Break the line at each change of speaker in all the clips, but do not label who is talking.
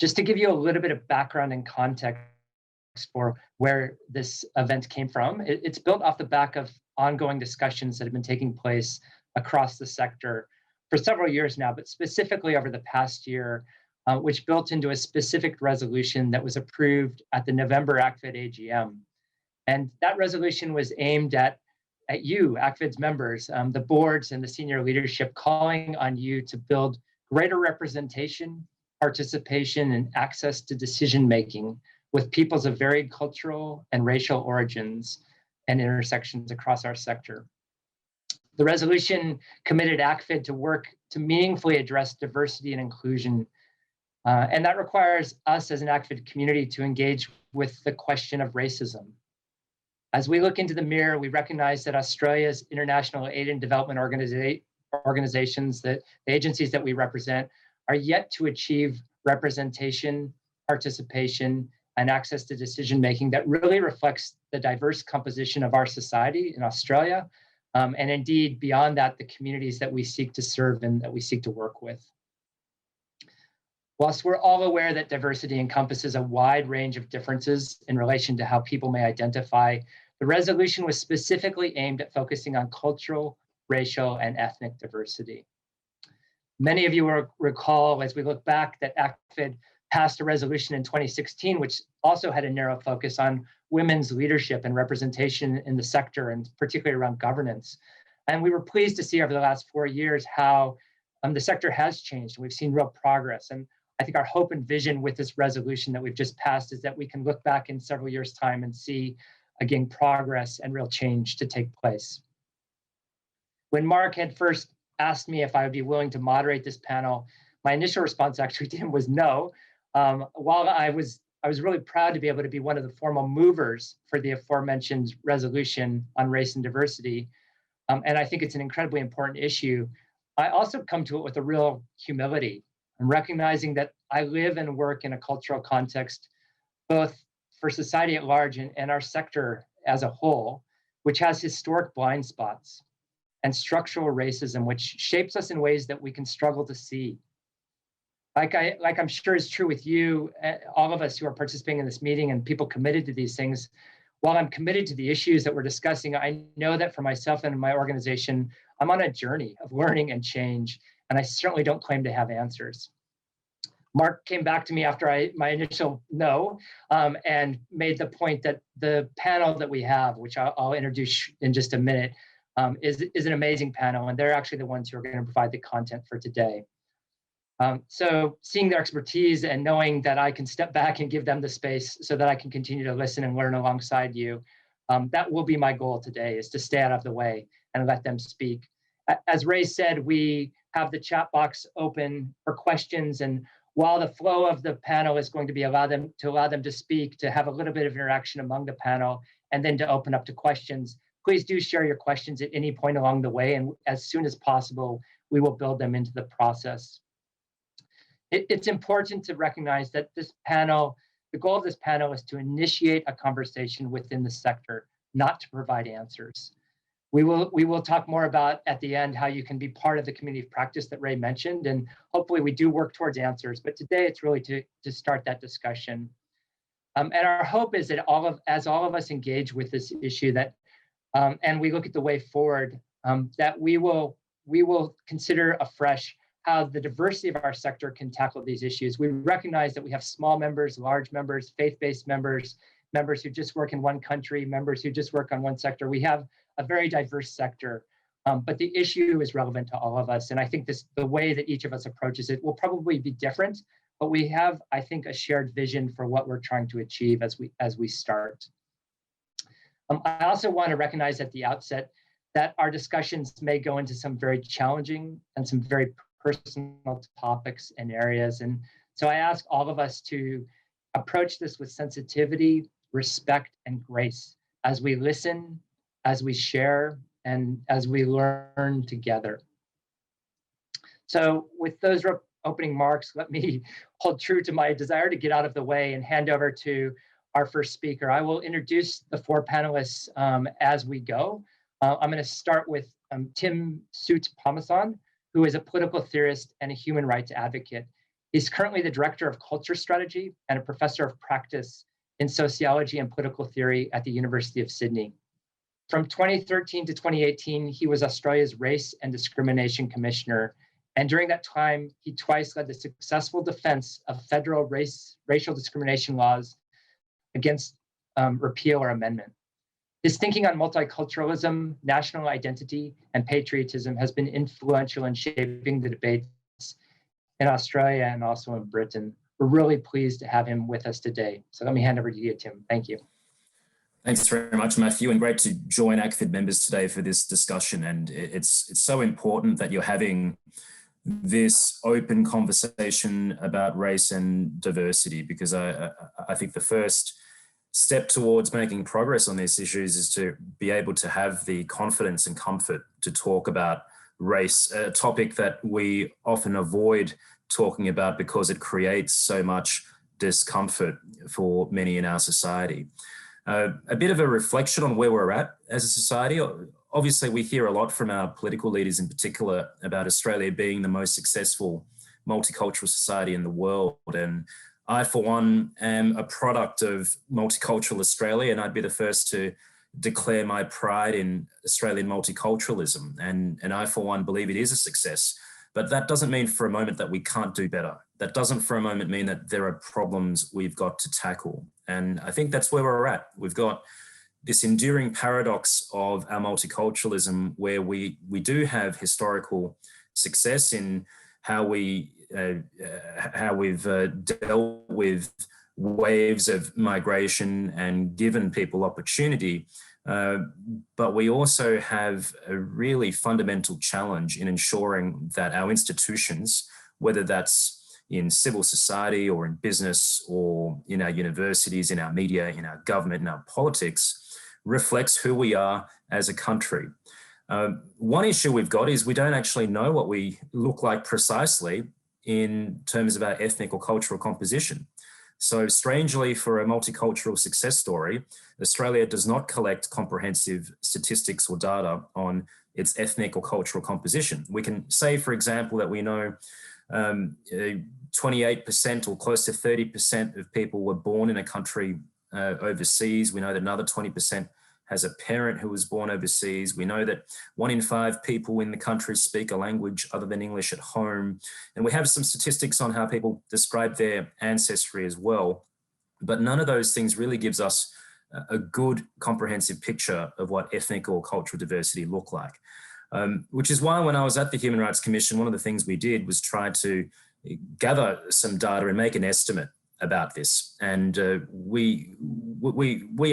Just to give you a little bit of background and context for where this event came from, it's built off the back of ongoing discussions that have been taking place across the sector for several years now, but specifically over the past year, which built into a specific resolution that was approved at the November ACFID AGM. And that resolution was aimed at you, ACFID's members, the boards and the senior leadership, calling on you to build greater representation, participation, and access to decision-making with peoples of varied cultural and racial origins and intersections across our sector. The resolution committed ACFID to work to meaningfully address diversity and inclusion. And that requires us as an ACFID community to engage with the question of racism. As we look into the mirror, we recognize that Australia's international aid and development organizations, the agencies that we represent, are yet to achieve representation, participation, and access to decision-making that really reflects the diverse composition of our society in Australia, and indeed, beyond that, the communities that we seek to serve and that we seek to work with. Whilst we're all aware that diversity encompasses a wide range of differences in relation to how people may identify, the resolution was specifically aimed at focusing on cultural, racial, and ethnic diversity. Many of you will recall, as we look back, that ACFID passed a resolution in 2016, which also had a narrow focus on women's leadership and representation in the sector, and particularly around governance. And we were pleased to see over the last 4 years how the sector has changed. We've seen real progress. And I think our hope and vision with this resolution that we've just passed is that we can look back in several years' time and see, again, progress and real change to take place. When Mark had first asked me if I would be willing to moderate this panel, my initial response actually to him was no. While I was really proud to be able to be one of the formal movers for the aforementioned resolution on race and diversity, and I think it's an incredibly important issue, I also come to it with a real humility. I'm recognizing that I live and work in a cultural context, both for society at large and our sector as a whole, which has historic blind spots and structural racism, which shapes us in ways that we can struggle to see. Like I'm sure is true with you, all of us who are participating in this meeting and people committed to these things, while I'm committed to the issues that we're discussing, I know that for myself and my organization, I'm on a journey of learning and change, and I certainly don't claim to have answers. Mark came back to me after my initial no, and made the point that the panel that we have, which I'll introduce in just a minute, is an amazing panel, and they're actually the ones who are going to provide the content for today. So seeing their expertise and knowing that I can step back and give them the space so that I can continue to listen and learn alongside you, that will be my goal today, is to stay out of the way and let them speak. As Ray said, we have the chat box open for questions, and while the flow of the panel is going to be allow them to speak, to have a little bit of interaction among the panel, and then to open up to questions, please do share your questions at any point along the way, and as soon as possible, we will build them into the process. It's important to recognize that this panel, the goal of this panel is to initiate a conversation within the sector, not to provide answers. We will talk more about at the end how you can be part of the community of practice that Ray mentioned, and hopefully we do work towards answers, but today it's really to start that discussion. And our hope is that as all of us engage with this issue, that and we look at the way forward, that we will consider afresh how the diversity of our sector can tackle these issues. We recognize that we have small members, large members, faith-based members, members who just work in one country, members who just work on one sector. We have a very diverse sector, but the issue is relevant to all of us. And I think the way that each of us approaches it will probably be different, but we have, I think, a shared vision for what we're trying to achieve as we start. I also want to recognize at the outset that our discussions may go into some very challenging and some very personal topics and areas. And so I ask all of us to approach this with sensitivity, respect, and grace as we listen, as we share, and as we learn together. So with those opening remarks, let me hold true to my desire to get out of the way and hand over to our first speaker. I will introduce the four panelists as we go. I'm going to start with Tim Soot Pamasan, who is a political theorist and a human rights advocate. He's currently the Director of Culture Strategy and a Professor of Practice in Sociology and Political Theory at the University of Sydney. From 2013 to 2018, he was Australia's Race and Discrimination Commissioner, and during that time, he twice led the successful defense of federal racial discrimination laws against repeal or amendment. His thinking on multiculturalism, national identity, and patriotism has been influential in shaping the debates in Australia and also in Britain. We're really pleased to have him with us today. So let me hand over to you, Tim. Thank you.
Thanks very much, Matthew, and great to join ACFID members today for this discussion. And it's so important that you're having this open conversation about race and diversity, because I think the first step towards making progress on these issues is to be able to have the confidence and comfort to talk about race, a topic that we often avoid talking about because it creates so much discomfort for many in our society. A bit of a reflection on where we're at as a society. Obviously, we hear a lot from our political leaders in particular about Australia being the most successful multicultural society in the world. And I, for one, am a product of multicultural Australia, and I'd be the first to declare my pride in Australian multiculturalism. And I, for one, believe it is a success. But that doesn't mean for a moment that we can't do better. That doesn't for a moment mean that there are problems we've got to tackle. And I think that's where we're at. We've got this enduring paradox of our multiculturalism, where we do have historical success in how we've dealt with waves of migration and given people opportunity. But we also have a really fundamental challenge in ensuring that our institutions, whether that's in civil society or in business or in our universities, in our media, in our government, in our politics, reflects who we are as a country. One issue we've got is we don't actually know what we look like precisely in terms of our ethnic or cultural composition. So strangely, for a multicultural success story, Australia does not collect comprehensive statistics or data on its ethnic or cultural composition. We can say, for example, that we know 28% or close to 30% of people were born in a country overseas. We know that another 20% has a parent who was born overseas. We know that 1 in 5 people in the country speak a language other than English at home. And we have some statistics on how people describe their ancestry as well. But none of those things really gives us a good comprehensive picture of what ethnic or cultural diversity look like. Which is why when I was at the Human Rights Commission, one of the things we did was try to gather some data and make an estimate about this. And we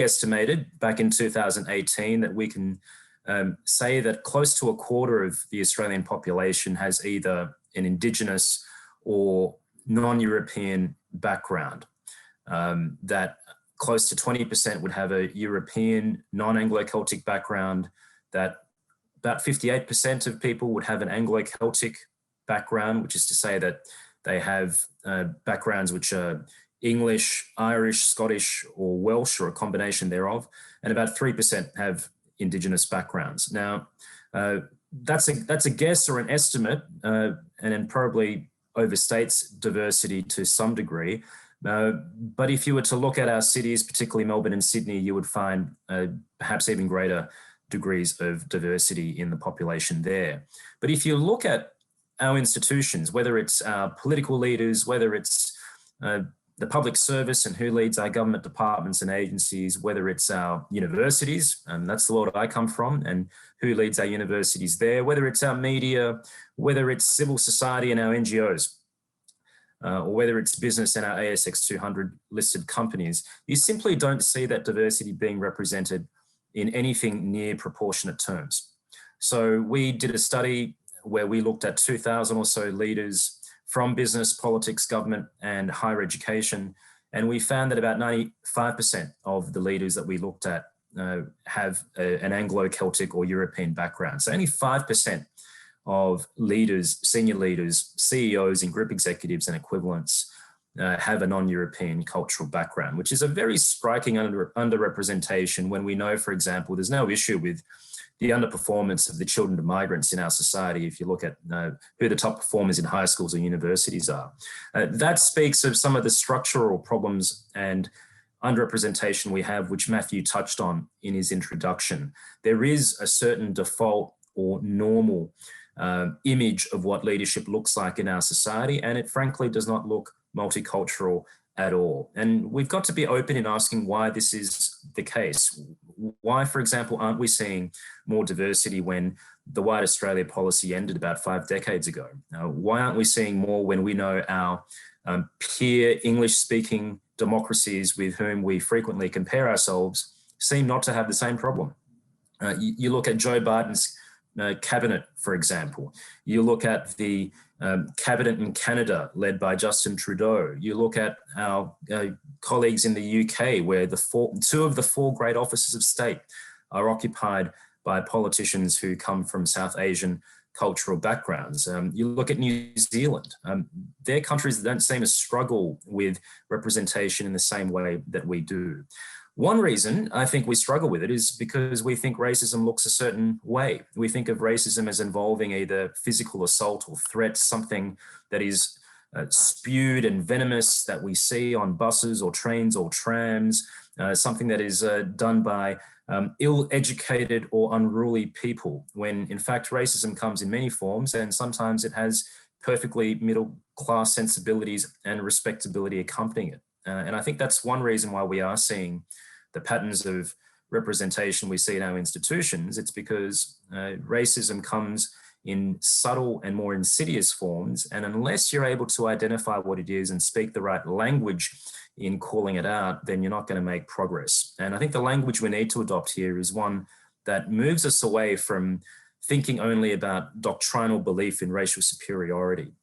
estimated back in 2018 that we can say that close to a quarter of the Australian population has either an Indigenous or non-European background, that close to 20% would have a European non-Anglo-Celtic background, that about 58% of people would have an Anglo-Celtic background, which is to say that they have backgrounds which are English, Irish, Scottish, or Welsh, or a combination thereof, and about 3% have Indigenous backgrounds. Now, that's a guess or an estimate, and then probably overstates diversity to some degree. But if you were to look at our cities, particularly Melbourne and Sydney, you would find perhaps even greater degrees of diversity in the population there. But if you look at our institutions, whether it's our political leaders, whether it's the public service and who leads our government departments and agencies, whether it's our universities, and that's the world I come from, and who leads our universities there, whether it's our media, whether it's civil society and our NGOs, or whether it's business and our ASX 200 listed companies, you simply don't see that diversity being represented in anything near proportionate terms. So we did a study where we looked at 2,000 or so leaders from business, politics, government, and higher education. And we found that about 95% of the leaders that we looked at have an Anglo-Celtic or European background. So only 5% of leaders, senior leaders, CEOs and group executives and equivalents have a non-European cultural background, which is a very striking underrepresentation when we know, for example, there's no issue with the underperformance of the children of migrants in our society, if you look at who the top performers in high schools or universities are. That speaks of some of the structural problems and underrepresentation we have, which Matthew touched on in his introduction. There is a certain default or normal image of what leadership looks like in our society, and it frankly does not look multicultural at all. And we've got to be open in asking why this is the case. Why, for example, aren't we seeing more diversity when the White Australia policy ended about 5 decades ago? Why aren't we seeing more when we know our peer English-speaking democracies with whom we frequently compare ourselves seem not to have the same problem? You look at Joe Biden's cabinet, for example. You look at the cabinet in Canada led by Justin Trudeau. You look at our colleagues in the UK, where two of the 4 great offices of state are occupied by politicians who come from South Asian cultural backgrounds. You look at New Zealand. They're countries that don't seem to struggle with representation in the same way that we do. One reason I think we struggle with it is because we think racism looks a certain way. We think of racism as involving either physical assault or threats, something that is spewed and venomous that we see on buses or trains or trams, something that is done by ill-educated or unruly people, when in fact racism comes in many forms, and sometimes it has perfectly middle-class sensibilities and respectability accompanying it. And I think that's one reason why we are seeing the patterns of representation we see in our institutions. It's because racism comes in subtle and more insidious forms. And unless you're able to identify what it is and speak the right language in calling it out, then you're not going to make progress. And I think the language we need to adopt here is one that moves us away from thinking only about doctrinal belief in racial superiority.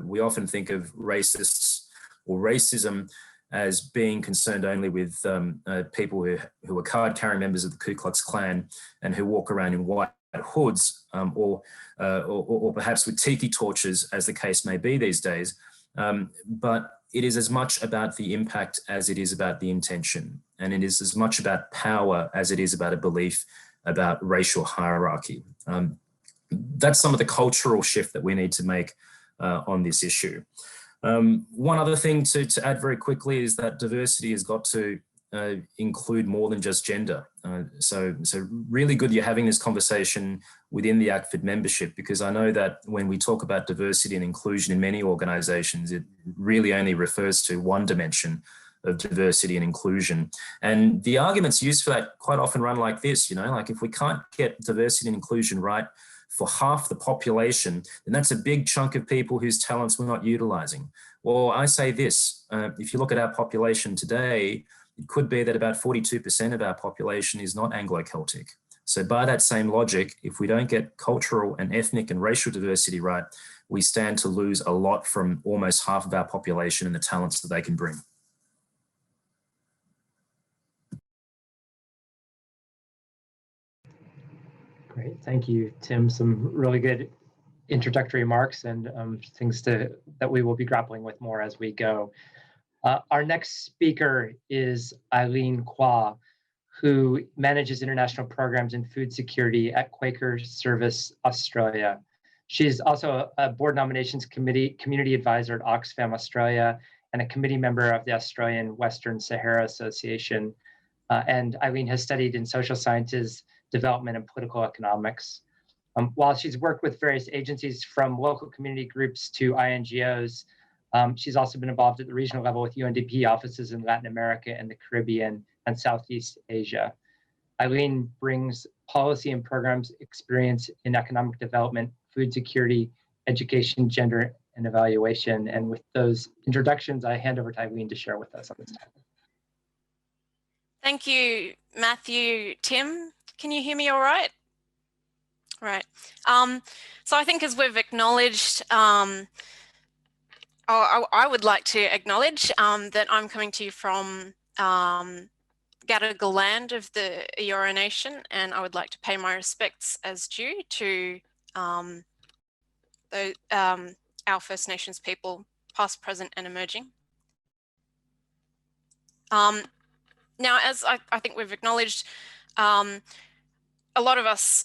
We often think of racists or racism as being concerned only with people who are card-carrying members of the Ku Klux Klan and who walk around in white hoods, or perhaps with tiki torches, as the case may be these days. But it is as much about the impact as it is about the intention. And it is as much about power as it is about a belief about racial hierarchy. That's some of the cultural shift that we need to make on this issue. One other thing to add very quickly is that diversity has got to include more than just gender. So really good you're having this conversation within the ACFID membership, because I know that when we talk about diversity and inclusion in many organizations, it really only refers to one dimension of diversity and inclusion. And the arguments used for that quite often run like this, like if we can't get diversity and inclusion right for half the population, then that's a big chunk of people whose talents we're not utilizing. Well, I say this, if you look at our population today, it could be that about 42% of our population is not Anglo-Celtic. So by that same logic, if we don't get cultural and ethnic and racial diversity right, we stand to lose a lot from almost half of our population and the talents that they can bring.
Great, thank you, Tim. Some really good introductory remarks and things that we will be grappling with more as we go. Our next speaker is Eileen Qua, who manages international programs in food security at Quaker Service Australia. She's also a board nominations community advisor at Oxfam Australia and a committee member of the Australian Western Sahara Association. And Eileen has studied in social sciences, development, and political economics. While she's worked with various agencies from local community groups to INGOs, she's also been involved at the regional level with UNDP offices in Latin America and the Caribbean and Southeast Asia. Eileen brings policy and programs experience in economic development, food security, education, gender, and evaluation. And with those introductions, I hand over to Eileen to share with us on this topic.
Thank you, Matthew. Tim, can you hear me all right? Right. So I think as we've acknowledged, I would like to acknowledge that I'm coming to you from Gadigal land of the Eora Nation, and I would like to pay my respects as due to our First Nations people, past, present, and emerging. Now, as I think we've acknowledged, a lot of us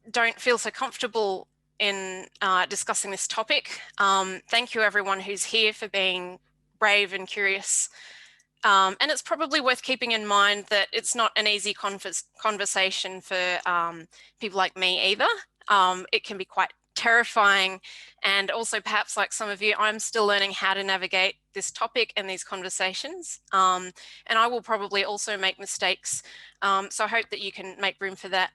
don't feel so comfortable in discussing this topic. Thank you everyone who's here for being brave and curious. And it's probably worth keeping in mind that it's not an easy conversation for people like me either. It can be quite terrifying, and also perhaps like some of you, I'm still learning how to navigate this topic and these conversations. And I will probably also make mistakes. So I hope that you can make room for that.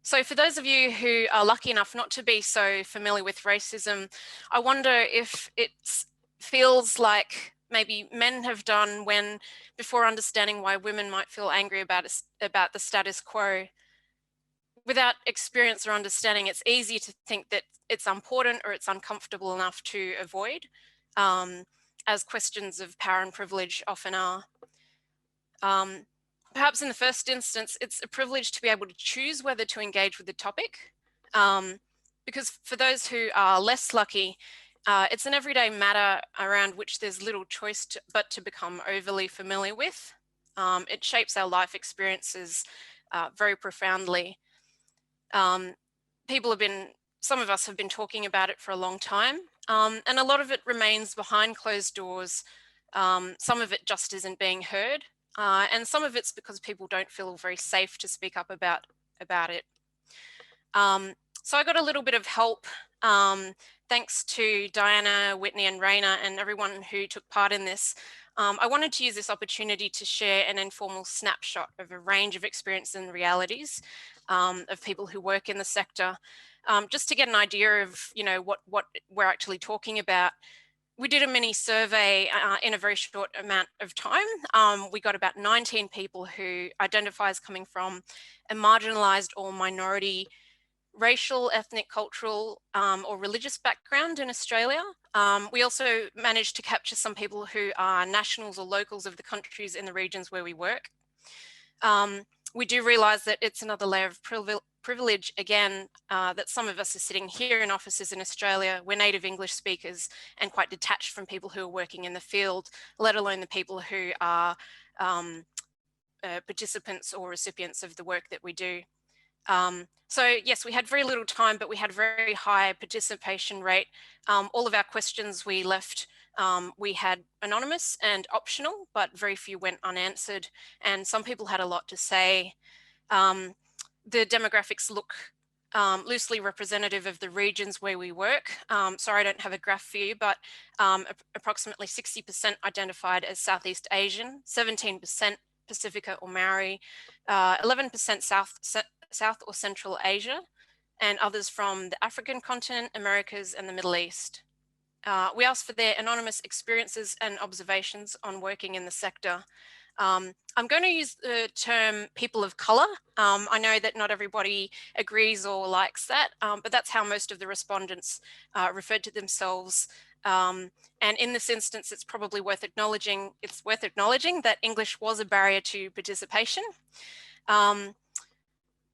So for those of you who are lucky enough not to be so familiar with racism, I wonder if it feels like maybe men have done when, before understanding why women might feel angry about the status quo. Without experience or understanding, it's easy to think that it's important or it's uncomfortable enough to avoid, as questions of power and privilege often are. Perhaps in the first instance, it's a privilege to be able to choose whether to engage with the topic, because for those who are less lucky, it's an everyday matter around which there's little choice but to become overly familiar with. It shapes our life experiences very profoundly. Some of us have been talking about it for a long time, and a lot of it remains behind closed doors. Some of it just isn't being heard, and some of it's because people don't feel very safe to speak up about it. So I got a little bit of help, thanks to Diana, Whitney and Raina and everyone who took part in this. I wanted to use this opportunity to share an informal snapshot of a range of experiences and realities of people who work in the sector, just to get an idea of, you know, what we're actually talking about. We did a mini survey in a very short amount of time. We got about 19 people who identify as coming from a marginalized or minority racial, ethnic, cultural or religious background in Australia. We also managed to capture some people who are nationals or locals of the countries in the regions where we work. We do realise that it's another layer of privilege again, that some of us are sitting here in offices in Australia. We're native English speakers and quite detached from people who are working in the field, let alone the people who are participants or recipients of the work that we do. So yes, we had very little time, but we had a very high participation rate. All of our questions we left, we had anonymous and optional, but very few went unanswered. And some people had a lot to say. The demographics look loosely representative of the regions where we work. Sorry, I don't have a graph for you, but approximately 60% identified as Southeast Asian, 17% Pacifica or Maori, 11% South or Central Asia, and others from the African continent, Americas, and the Middle East. We asked for their anonymous experiences and observations on working in the sector. I'm going to use the term people of colour. I know that not everybody agrees or likes that, but that's how most of the respondents referred to themselves. And in this instance, it's probably worth acknowledging, that English was a barrier to participation.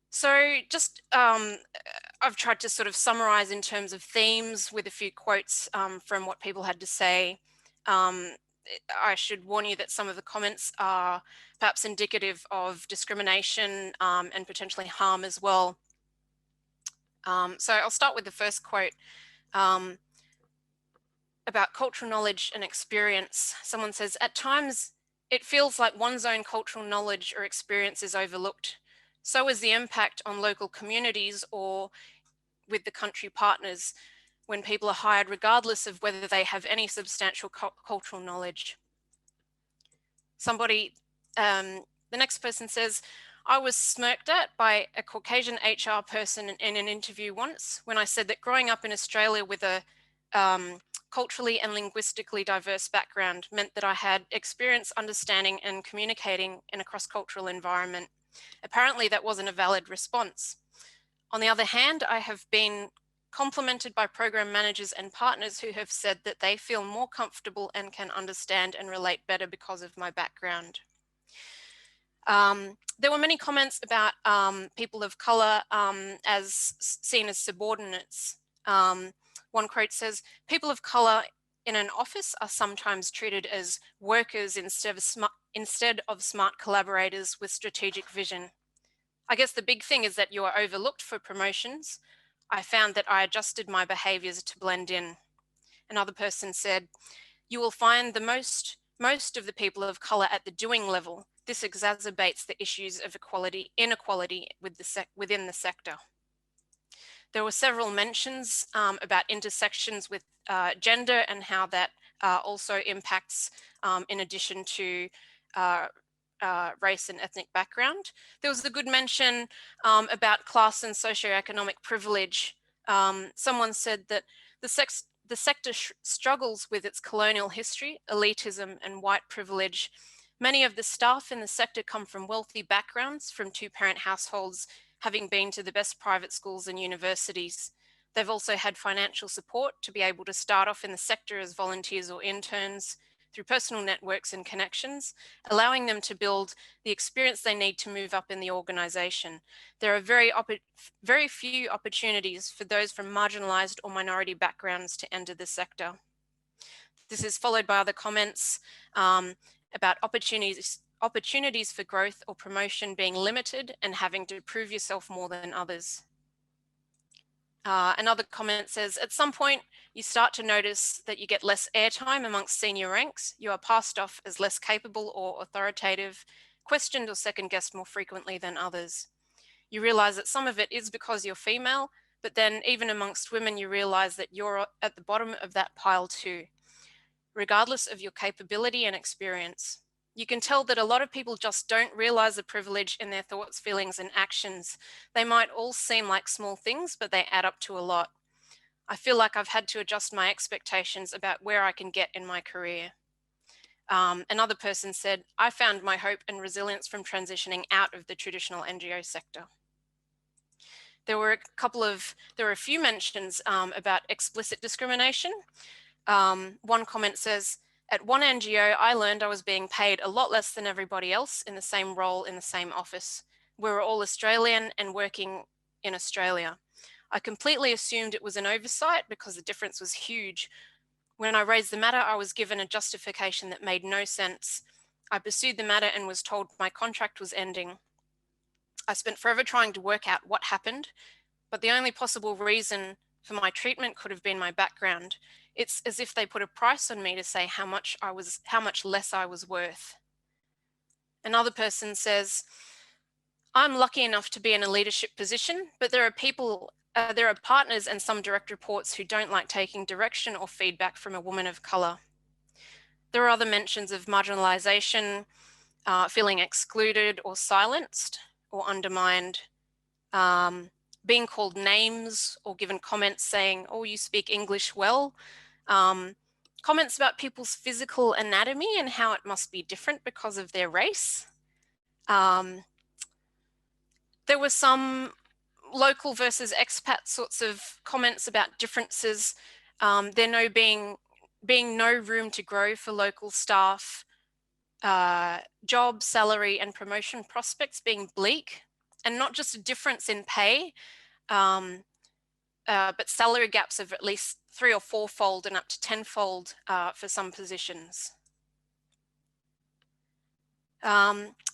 So just, I've tried to sort of summarize in terms of themes with a few quotes from what people had to say. I should warn you that some of the comments are perhaps indicative of discrimination and potentially harm as well. So I'll start with the first quote about cultural knowledge and experience. Someone says, at times it feels like one's own cultural knowledge or experience is overlooked. So is the impact on local communities or with the country partners when people are hired, regardless of whether they have any substantial cultural knowledge. Somebody, the next person says, I was smirked at by a Caucasian HR person in an interview once when I said that growing up in Australia with a culturally and linguistically diverse background meant that I had experience understanding and communicating in a cross-cultural environment. Apparently that wasn't a valid response. On the other hand, I have been complimented by program managers and partners who have said that they feel more comfortable and can understand and relate better because of my background. There were many comments about people of colour as seen as subordinates. One quote says, people of colour in an office are sometimes treated as workers instead of smart collaborators with strategic vision. I guess the big thing is that you are overlooked for promotions. I found that I adjusted my behaviors to blend in. Another person said, you will find the most of the people of color at the doing level. This exacerbates the issues of inequality within the sector. There were several mentions about intersections with gender and how that also impacts in addition to race and ethnic background. There was a good mention about class and socioeconomic privilege. Someone said that the sector struggles with its colonial history, elitism, and white privilege. Many of the staff in the sector come from wealthy backgrounds, from two-parent households, having been to the best private schools and universities. They've also had financial support to be able to start off in the sector as volunteers or interns through personal networks and connections, allowing them to build the experience they need to move up in the organisation. There are very few opportunities for those from marginalised or minority backgrounds to enter the sector. This is followed by other comments about opportunities for growth or promotion being limited and having to prove yourself more than others. Another comment says, at some point, you start to notice that you get less airtime amongst senior ranks. You are passed off as less capable or authoritative, questioned or second guessed more frequently than others. You realize that some of it is because you're female, but then even amongst women, you realize that you're at the bottom of that pile too, regardless of your capability and experience. You can tell that a lot of people just don't realize the privilege in their thoughts, feelings, and actions. They might all seem like small things, but they add up to a lot. I feel like I've had to adjust my expectations about where I can get in my career. Another person said, I found my hope and resilience from transitioning out of the traditional NGO sector. There were a few mentions about explicit discrimination. One comment says, at one NGO, I learned I was being paid a lot less than everybody else in the same role in the same office. We were all Australian and working in Australia. I completely assumed it was an oversight because the difference was huge. When I raised the matter, I was given a justification that made no sense. I pursued the matter and was told my contract was ending. I spent forever trying to work out what happened, but the only possible reason for my treatment could have been my background. It's as if they put a price on me to say how much less I was worth. Another person says, I'm lucky enough to be in a leadership position, but there are partners and some direct reports who don't like taking direction or feedback from a woman of colour. There are other mentions of marginalisation, feeling excluded or silenced or undermined, being called names or given comments saying, oh, you speak English well. Comments about people's physical anatomy and how it must be different because of their race. There were some local versus expat sorts of comments about differences. There being no room to grow for local staff, job, salary, and promotion prospects being bleak, and not just a difference in pay, but salary gaps of at least 3- or 4-fold and up to 10-fold for some positions.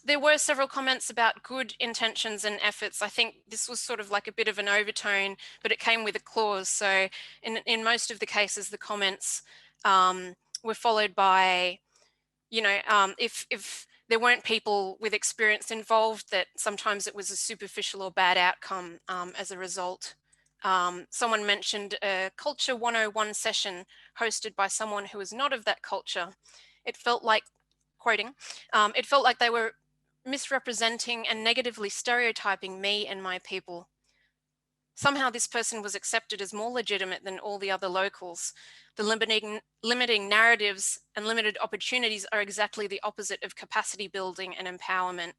There were several comments about good intentions and efforts. I think this was sort of like a bit of an overtone, but it came with a clause. So in most of the cases, the comments were followed by, if there weren't people with experience involved, that sometimes it was a superficial or bad outcome as a result. Someone mentioned a Culture 101 session hosted by someone who was not of that culture. It felt like, quoting, it felt like they were misrepresenting and negatively stereotyping me and my people. Somehow this person was accepted as more legitimate than all the other locals. The limiting narratives and limited opportunities are exactly the opposite of capacity building and empowerment.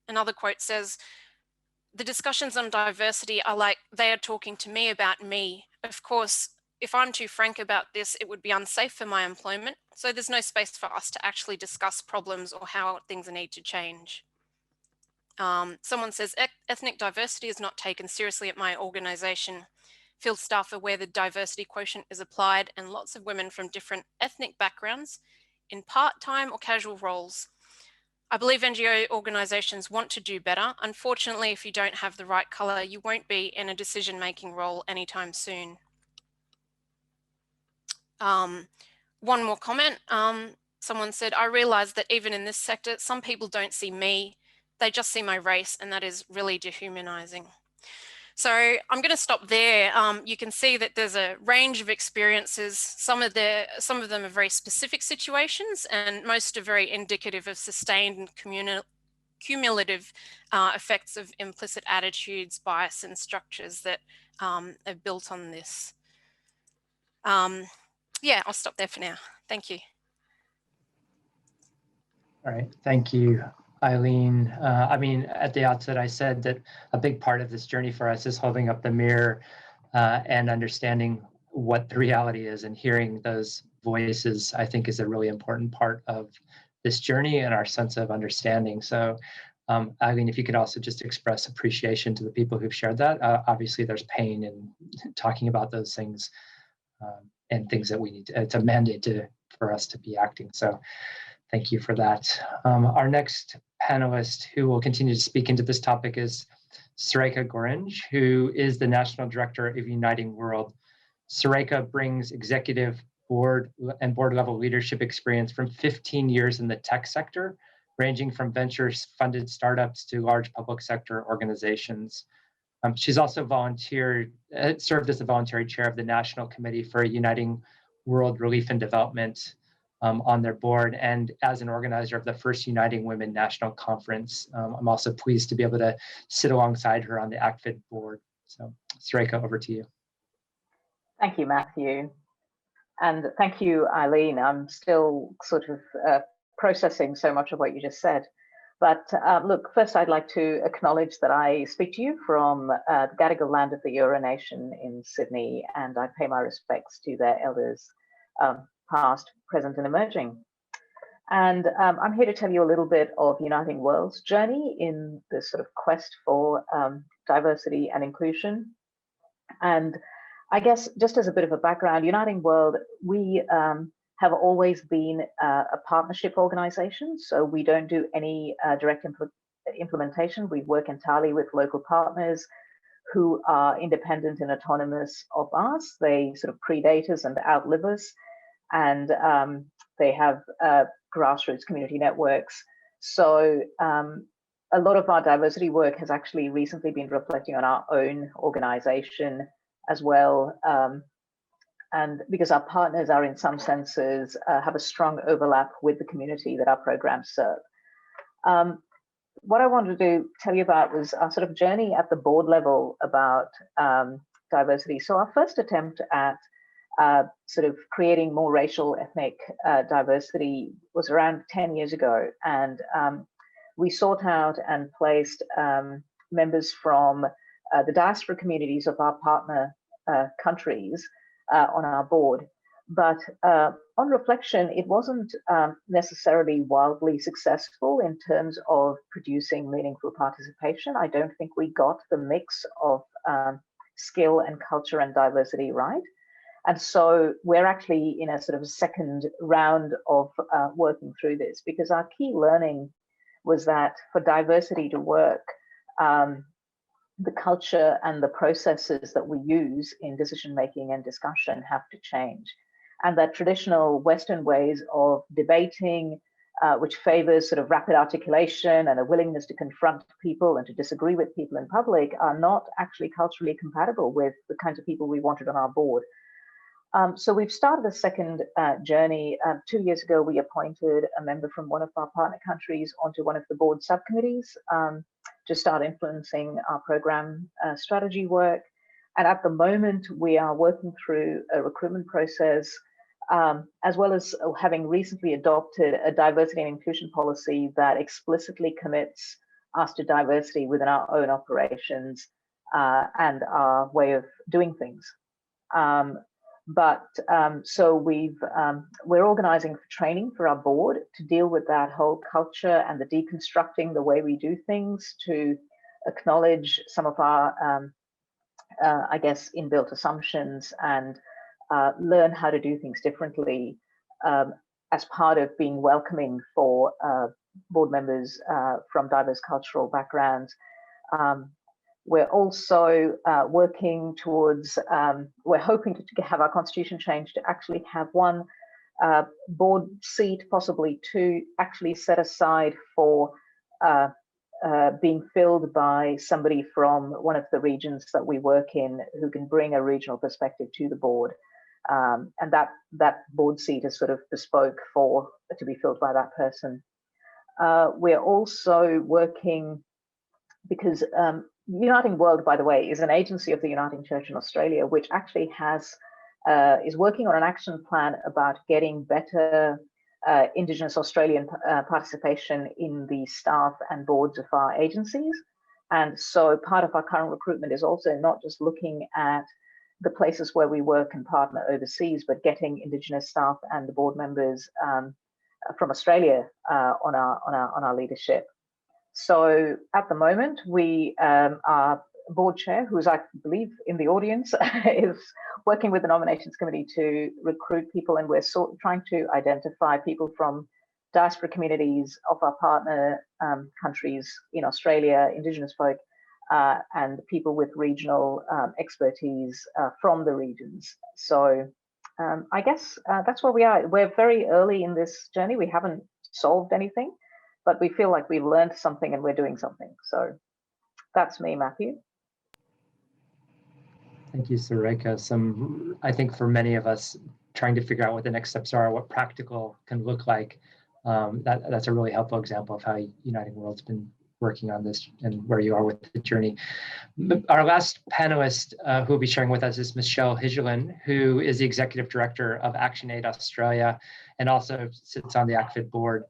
Another quote says, the discussions on diversity are like they are talking to me about me. Of course, if I'm too frank about this, it would be unsafe for my employment. So there's no space for us to actually discuss problems or how things need to change. Someone says, ethnic diversity is not taken seriously at my organization. Field staff are where the diversity quotient is applied, and lots of women from different ethnic backgrounds in part-time or casual roles. I believe NGO organisations want to do better. Unfortunately, if you don't have the right colour, you won't be in a decision-making role anytime soon. One more comment. Someone said, I realise that even in this sector, some people don't see me, they just see my race, and that is really dehumanising. So I'm going to stop there. You can see that there's a range of experiences. Some of them are very specific situations, and most are very indicative of sustained and cumulative effects of implicit attitudes, bias, and structures that are built on this. Yeah, I'll stop there for now. Thank you.
All right, thank you, Eileen. I mean, at the outset, I said that a big part of this journey for us is holding up the mirror and understanding what the reality is, and hearing those voices, I think, is a really important part of this journey and our sense of understanding. So, Eileen, if you could also just express appreciation to the people who've shared that. Obviously, there's pain in talking about those things and things that we need to, it's a mandate for us to be acting. So thank you for that. Our next panelist who will continue to speak into this topic is Sireika Goringe, who is the National Director of Uniting World. Sireika brings executive board and board level leadership experience from 15 years in the tech sector, ranging from venture-funded startups to large public sector organizations. She's also served as the voluntary chair of the National Committee for Uniting World Relief and Development on their board, and as an organizer of the first Uniting Women National Conference. I'm also pleased to be able to sit alongside her on the ACFID board. So, Sireika, over to you.
Thank you, Matthew. And thank you, Eileen. I'm still sort of processing so much of what you just said. But look, first I'd like to acknowledge that I speak to you from the Gadigal land of the Eora Nation in Sydney, and I pay my respects to their elders, past, present, and emerging. And I'm here to tell you a little bit of Uniting World's journey in this sort of quest for diversity and inclusion. And I guess just as a bit of a background, Uniting World, we have always been a partnership organization. So we don't do any direct implementation. We work entirely with local partners who are independent and autonomous of us. They sort of predate us and outlive us. And they have grassroots community networks. So a lot of our diversity work has actually recently been reflecting on our own organization as well. And because our partners are in some senses have a strong overlap with the community that our programs serve. What I wanted to tell you about was our sort of journey at the board level about diversity. So our first attempt at sort of creating more racial, ethnic diversity was around 10 years ago. And we sought out and placed members from the diaspora communities of our partner countries on our board. But on reflection, it wasn't necessarily wildly successful in terms of producing meaningful participation. I don't think we got the mix of skill and culture and diversity right. And so we're actually in a sort of a second round of working through this, because our key learning was that for diversity to work, the culture and the processes that we use in decision-making and discussion have to change. And that traditional Western ways of debating, which favors sort of rapid articulation and a willingness to confront people and to disagree with people in public, are not actually culturally compatible with the kinds of people we wanted on our board. So we've started a second journey. 2 years ago, we appointed a member from one of our partner countries onto one of the board subcommittees to start influencing our program strategy work. And at the moment, we are working through a recruitment process, as well as having recently adopted a diversity and inclusion policy that explicitly commits us to diversity within our own operations and our way of doing things. So we're organizing training for our board to deal with that whole culture and the deconstructing the way we do things, to acknowledge some of our, I guess, inbuilt assumptions and learn how to do things differently as part of being welcoming for board members from diverse cultural backgrounds. We're also working towards, we're hoping to have our constitution changed to actually have one board seat, possibly two, actually set aside for being filled by somebody from one of the regions that we work in who can bring a regional perspective to the board. And that board seat is sort of bespoke to be filled by that person. We're also working, because Uniting World, by the way, is an agency of the Uniting Church in Australia, which actually is working on an action plan about getting better Indigenous Australian participation in the staff and boards of our agencies. And so part of our current recruitment is also not just looking at the places where we work and partner overseas, but getting Indigenous staff and the board members from Australia on our leadership. So at the moment, our board chair, who is, I believe, in the audience, is working with the nominations committee to recruit people, and we're trying to identify people from diaspora communities of our partner countries in Australia, Indigenous folk, and people with regional expertise from the regions. So I guess that's where we are. We're very early in this journey. We haven't solved anything, but we feel like we've learned something and we're doing something. So that's me, Matthew.
Thank you, Sireika. I think for many of us, trying to figure out what the next steps are, what practical can look like, that's a really helpful example of how Uniting World's been working on this and where you are with the journey. Our last panelist who will be sharing with us is Michelle Higuain, who is the Executive Director of ActionAid Australia and also sits on the ACFID board.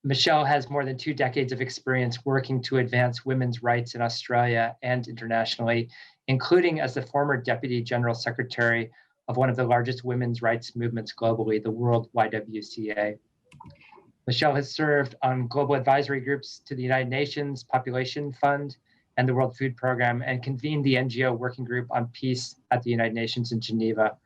Michelle has more than 2 decades of experience working to advance women's rights in Australia and internationally, including as the former Deputy General Secretary of one of the largest women's rights movements globally, the World YWCA. Michelle has served on global advisory groups to the United Nations Population Fund and the World Food Programme, and convened the NGO Working Group on Peace at the United Nations in Geneva.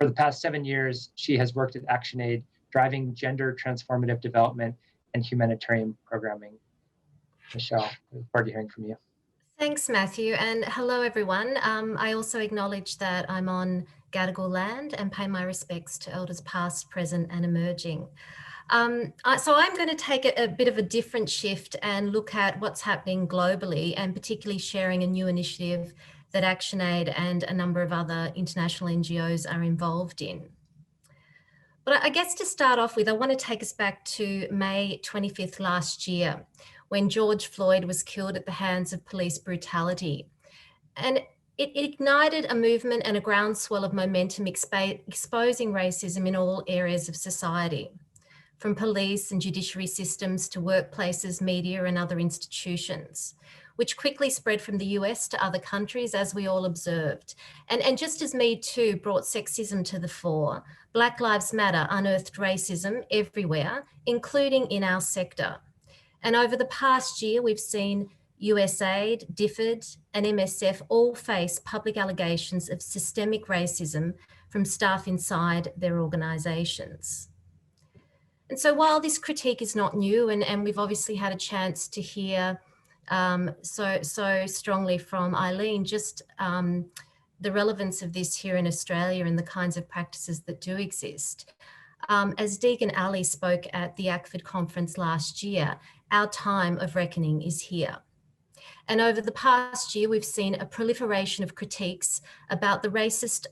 For the past 7 years, she has worked at ActionAid, driving gender transformative development and humanitarian programming. Michelle, I look forward to hearing from you.
Thanks, Matthew, and hello, everyone. I also acknowledge that I'm on Gadigal land and pay my respects to elders past, present, and emerging. So I'm going to take a bit of a different shift and look at what's happening globally, and particularly sharing a new initiative that ActionAid and a number of other international NGOs are involved in. But I guess to start off with, I want to take us back to May 25th last year, when George Floyd was killed at the hands of police brutality. And it ignited a movement and a groundswell of momentum exposing racism in all areas of society, from police and judiciary systems to workplaces, media, and other institutions, which quickly spread from the US to other countries, as we all observed. And just as Me Too brought sexism to the fore, Black Lives Matter unearthed racism everywhere, including in our sector. And over the past year, we've seen USAID, DFID, and MSF all face public allegations of systemic racism from staff inside their organisations. And so while this critique is not new, and we've obviously had a chance to hear so strongly from Eileen, just the relevance of this here in Australia and the kinds of practices that do exist. As Deegan Ali spoke at the ACFID conference last year, our time of reckoning is here. And over the past year, we've seen a proliferation of critiques about the racist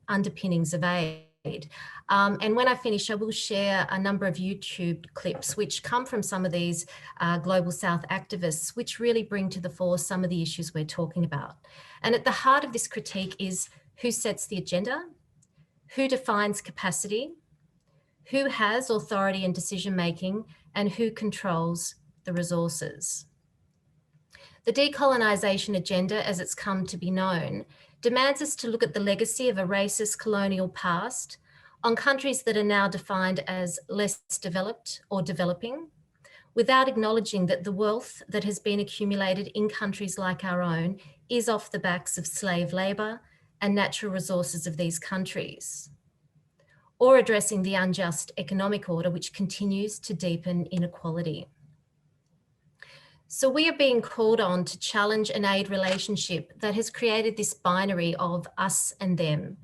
underpinnings of aid. And when I finish, I will share a number of YouTube clips which come from some of these Global South activists, which really bring to the fore some of the issues we're talking about. And at the heart of this critique is who sets the agenda, who defines capacity, who has authority and decision-making, and who controls the resources. The decolonisation agenda, as it's come to be known, demands us to look at the legacy of a racist colonial past on countries that are now defined as less developed or developing, without acknowledging that the wealth that has been accumulated in countries like our own is off the backs of slave labour and natural resources of these countries. or addressing the unjust economic order which continues to deepen inequality. So we are being called on to challenge an aid relationship that has created this binary of us and them,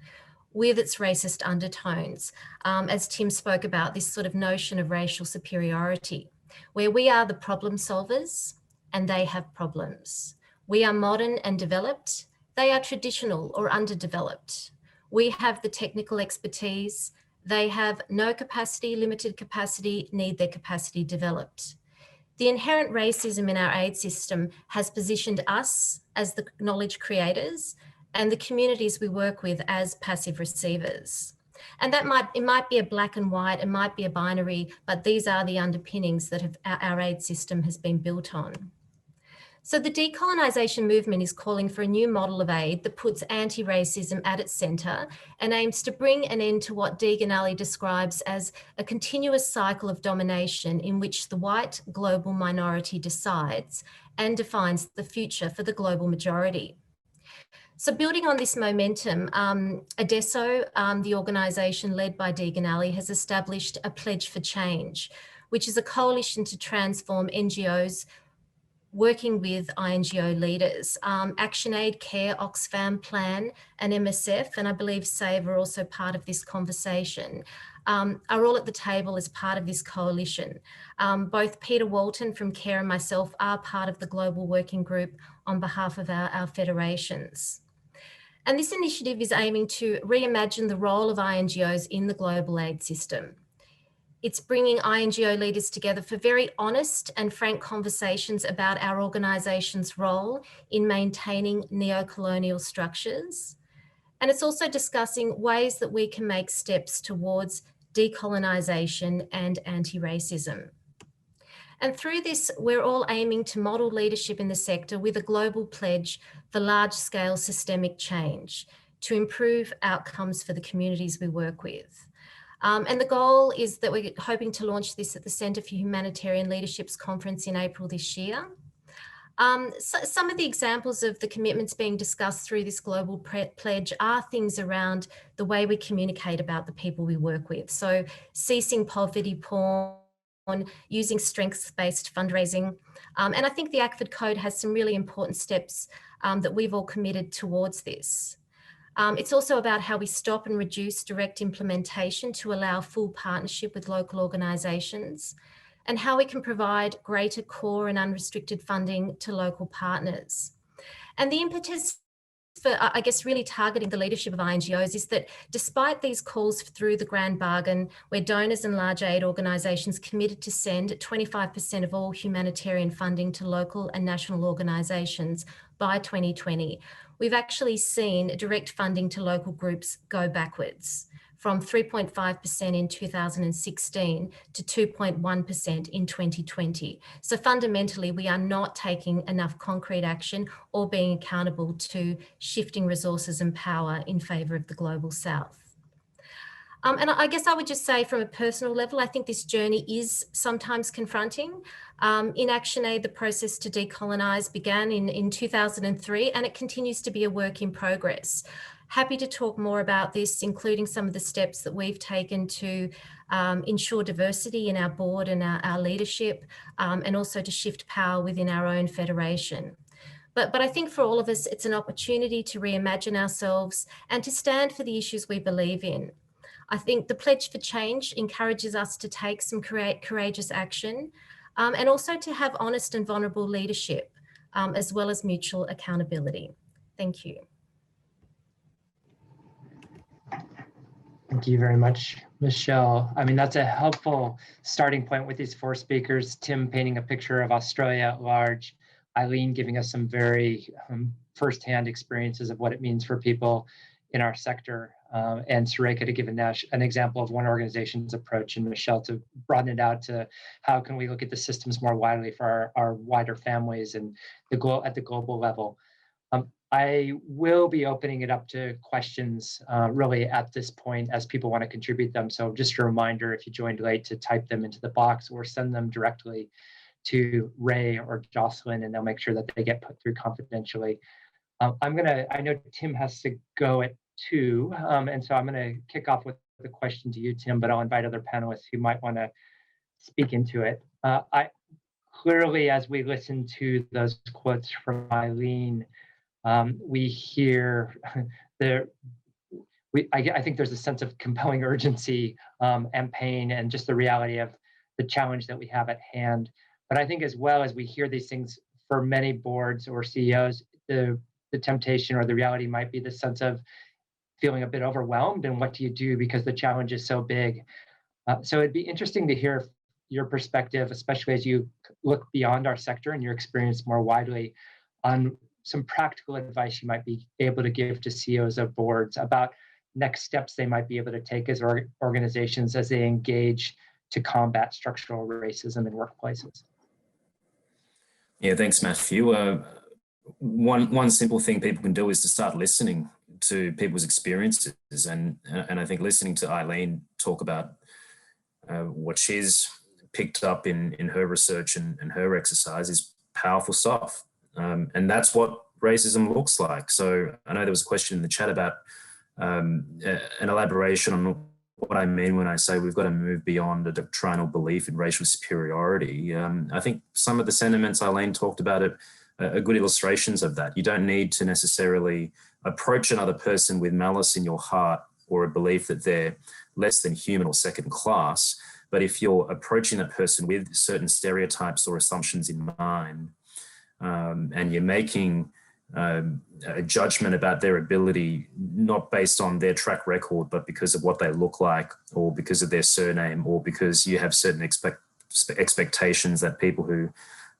with its racist undertones, as Tim spoke about, this sort of notion of racial superiority, where we are the problem solvers and they have problems. We are modern and developed, they are traditional or underdeveloped. We have the technical expertise, they have no capacity, limited capacity, need their capacity developed. The inherent racism in our aid system has positioned us as the knowledge creators and the communities we work with as passive receivers. And that it might be a black and white, it might be a binary, but these are the underpinnings that our aid system has been built on. So the decolonisation movement is calling for a new model of aid that puts anti-racism at its centre and aims to bring an end to what Goringe describes as a continuous cycle of domination in which the white global minority decides and defines the future for the global majority. So building on this momentum, ADESO, the organisation led by Goringe, has established a Pledge for Change, which is a coalition to transform NGOs working with INGO leaders. ActionAid, CARE, Oxfam Plan and MSF, and I believe SAVE are also part of this conversation, are all at the table as part of this coalition. Both Peter Walton from CARE and myself are part of the global working group on behalf of our federations. And this initiative is aiming to reimagine the role of INGOs in the global aid system. It's bringing INGO leaders together for very honest and frank conversations about our organisation's role in maintaining neo-colonial structures. And it's also discussing ways that we can make steps towards decolonisation and anti-racism. And through this, we're all aiming to model leadership in the sector with a global pledge for large-scale systemic change to improve outcomes for the communities we work with. And the goal is that we're hoping to launch this at the Centre for Humanitarian Leadership's conference in April this year. So some of the examples of the commitments being discussed through this global pledge are things around the way we communicate about the people we work with. So ceasing poverty porn, using strengths-based fundraising. And I think the ACFID code has some really important steps that we've all committed towards this. It's also about how we stop and reduce direct implementation to allow full partnership with local organisations, and how we can provide greater core and unrestricted funding to local partners. And the impetus for, I guess, really targeting the leadership of INGOs is that despite these calls through the Grand Bargain, where donors and large aid organisations committed to send 25% of all humanitarian funding to local and national organisations by 2020, we've actually seen direct funding to local groups go backwards from 3.5% in 2016 to 2.1% in 2020. So fundamentally, we are not taking enough concrete action or being accountable to shifting resources and power in favour of the global south. And I guess I would just say from a personal level, I think this journey is sometimes confronting. In ActionAid, the process to decolonise began in 2003, and it continues to be a work in progress. Happy to talk more about this, including some of the steps that we've taken to ensure diversity in our board and our leadership, and also to shift power within our own federation. But I think for all of us, it's an opportunity to reimagine ourselves and to stand for the issues we believe in. I think the Pledge for Change encourages us to take some courageous action, and also to have honest and vulnerable leadership, as well as mutual accountability. Thank you.
Thank you very much, Michelle. I mean, that's a helpful starting point with these four speakers. Tim painting a picture of Australia at large, Eileen giving us some very firsthand experiences of what it means for people in our sector, and Sireika to give an example of one organization's approach, and Michelle to broaden it out to how can we look at the systems more widely for our wider families and at the global level. I will be opening it up to questions really at this point as people want to contribute them. So just a reminder, if you joined late, to type them into the box or send them directly to Ray or Jocelyn, and they'll make sure that they get put through confidentially. I know Tim has to go at 2, and so I'm gonna kick off with a question to you, Tim, but I'll invite other panelists who might want to speak into it. Clearly, as we listen to those quotes from Eileen, we hear I think there's a sense of compelling urgency and pain and just the reality of the challenge that we have at hand. But I think as well as we hear these things for many boards or CEOs, the temptation or the reality might be the sense of feeling a bit overwhelmed and what do you do because the challenge is so big. So it'd be interesting to hear your perspective, especially as you look beyond our sector and your experience more widely, on some practical advice you might be able to give to CEOs of boards about next steps they might be able to take as organizations as they engage to combat structural racism in workplaces.
Yeah, thanks, Matthew. One simple thing people can do is to start listening to people's experiences, and I think listening to Eileen talk about what she's picked up in her research and her exercise is powerful stuff, and that's what racism looks like. So I know there was a question in the chat about an elaboration on what I mean when I say we've got to move beyond a doctrinal belief in racial superiority. I think some of the sentiments Eileen talked about are good illustrations of that. You don't need to necessarily approach another person with malice in your heart or a belief that they're less than human or second class. But if you're approaching that person with certain stereotypes or assumptions in mind, and you're making a judgment about their ability, not based on their track record, but because of what they look like, or because of their surname, or because you have certain expectations that people who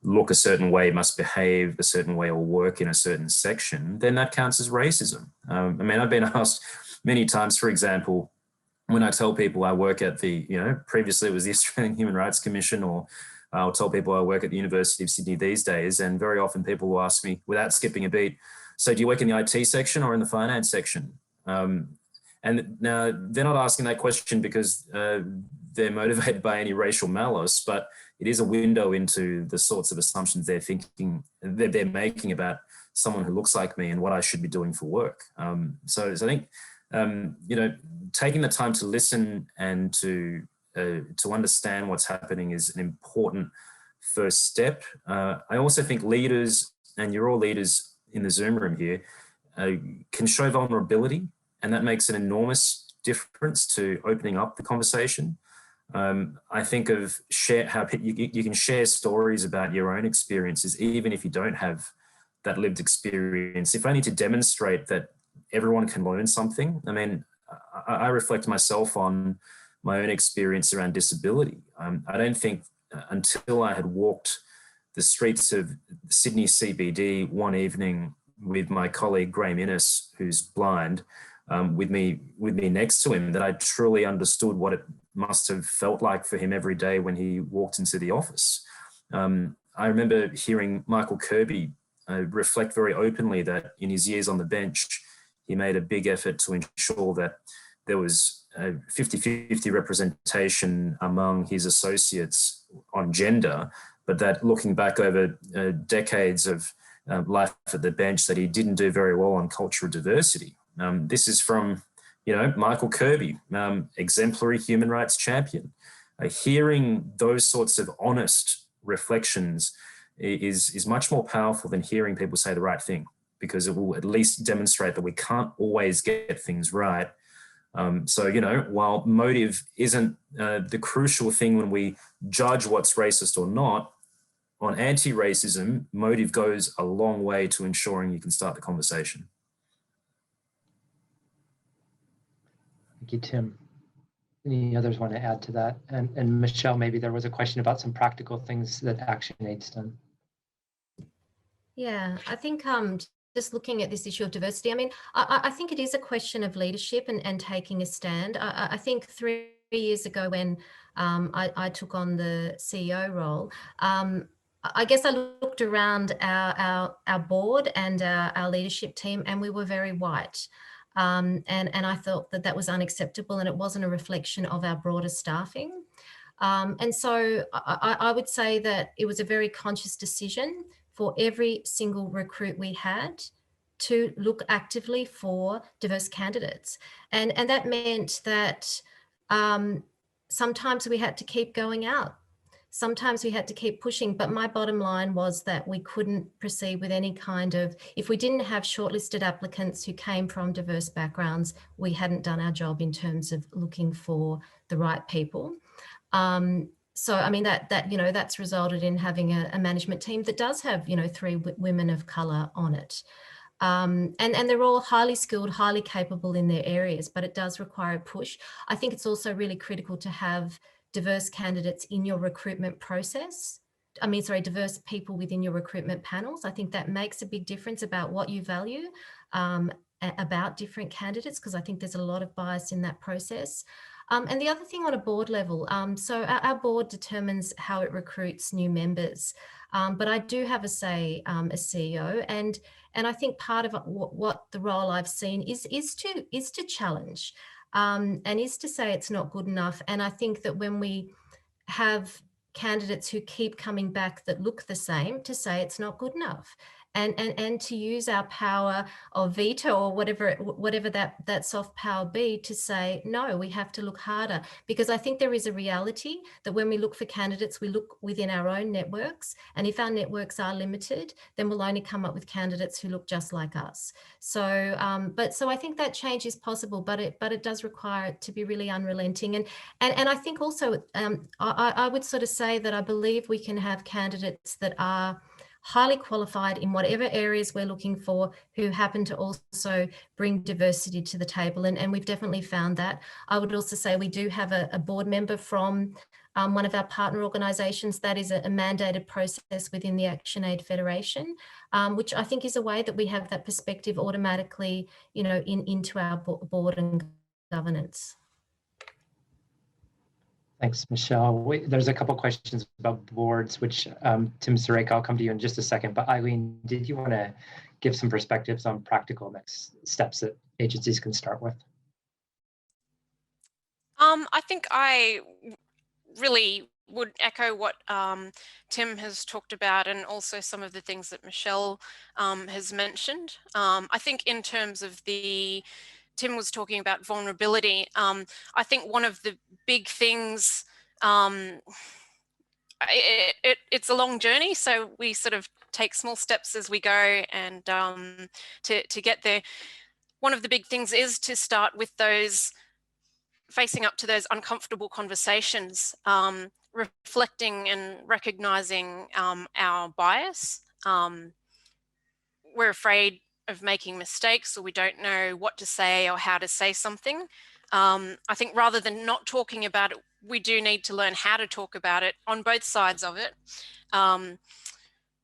look a certain way must behave a certain way or work in a certain section, then that counts as racism. I mean, I've been asked many times, for example, when I tell people I work at the, previously it was the Australian Human Rights Commission, or I'll tell people I work at the University of Sydney these days, and very often people will ask me, without skipping a beat, so do you work in the IT section or in the finance section? And now they're not asking that question because they're motivated by any racial malice, but it is a window into the sorts of assumptions they're making about someone who looks like me and what I should be doing for work. So I think, taking the time to listen and to understand what's happening is an important first step. I also think leaders, and you're all leaders in the Zoom room here, can show vulnerability, and that makes an enormous difference to opening up the conversation. I think of how you can share stories about your own experiences, even if you don't have that lived experience, if only to demonstrate that everyone can learn something. I mean, I reflect myself on my own experience around disability. I don't think until I had walked the streets of Sydney CBD one evening with my colleague Graham Innes, who's blind, with me next to him, that I truly understood what it must have felt like for him every day when he walked into the office. I remember hearing Michael Kirby reflect very openly that in his years on the bench, he made a big effort to ensure that there was a 50-50 representation among his associates on gender, but that looking back over decades of life at the bench, that he didn't do very well on cultural diversity. This is from, Michael Kirby, exemplary human rights champion. Hearing those sorts of honest reflections is much more powerful than hearing people say the right thing, because it will at least demonstrate that we can't always get things right. So, while motive isn't the crucial thing when we judge what's racist or not, on anti-racism, motive goes a long way to ensuring you can start the conversation.
Thank you, Tim. Any others want to add to that? And Michelle, maybe there was a question about some practical things that ActionAid's done.
Yeah, I think just looking at this issue of diversity, I mean, I think it is a question of leadership and taking a stand. I think 3 years ago when I took on the CEO role, I guess I looked around our board and our leadership team, and we were very white. And I felt that was unacceptable, and it wasn't a reflection of our broader staffing. And so I would say that it was a very conscious decision for every single recruit we had to look actively for diverse candidates. And that meant that sometimes we had to keep going out. Sometimes we had to keep pushing, but my bottom line was that we couldn't proceed with any kind of, if we didn't have shortlisted applicants who came from diverse backgrounds, we hadn't done our job in terms of looking for the right people. So, I mean, that's resulted in having a management team that does have, 3 women of colour on it. And they're all highly skilled, highly capable in their areas, but it does require a push. I think it's also really critical to have diverse candidates in your recruitment process. Diverse people within your recruitment panels. I think that makes a big difference about what you value about different candidates, because I think there's a lot of bias in that process. And the other thing on a board level, so our board determines how it recruits new members, but I do have a say as CEO, and I think part of what the role I've seen is to challenge, and is to say it's not good enough. And I think that when we have candidates who keep coming back that look the same, to say it's not good enough. And to use our power of veto or whatever that soft power be, to say, no, we have to look harder. Because I think there is a reality that when we look for candidates, we look within our own networks. And if our networks are limited, then we'll only come up with candidates who look just like us. So, so I think that change is possible, but it does require it to be really unrelenting. And I think also, I would sort of say that I believe we can have candidates that are highly qualified in whatever areas we're looking for, who happen to also bring diversity to the table. And we've definitely found that. I would also say we do have a board member from one of our partner organisations. That is a mandated process within the ActionAid Federation, which I think is a way that we have that perspective automatically, into our board and governance.
Thanks, Michelle. There's a couple of questions about boards, which Tim, Sireika, I'll come to you in just a second. But Eileen, did you want to give some perspectives on practical next steps that agencies can start with?
I think I really would echo what Tim has talked about, and also some of the things that Michelle has mentioned. I think in terms of Tim was talking about vulnerability. I think one of the big things, it's a long journey, so we sort of take small steps as we go, and to get there. One of the big things is to start with facing up to those uncomfortable conversations, reflecting and recognizing our bias. We're afraid of making mistakes, or we don't know what to say or how to say something. I think rather than not talking about it, we do need to learn how to talk about it on both sides of it,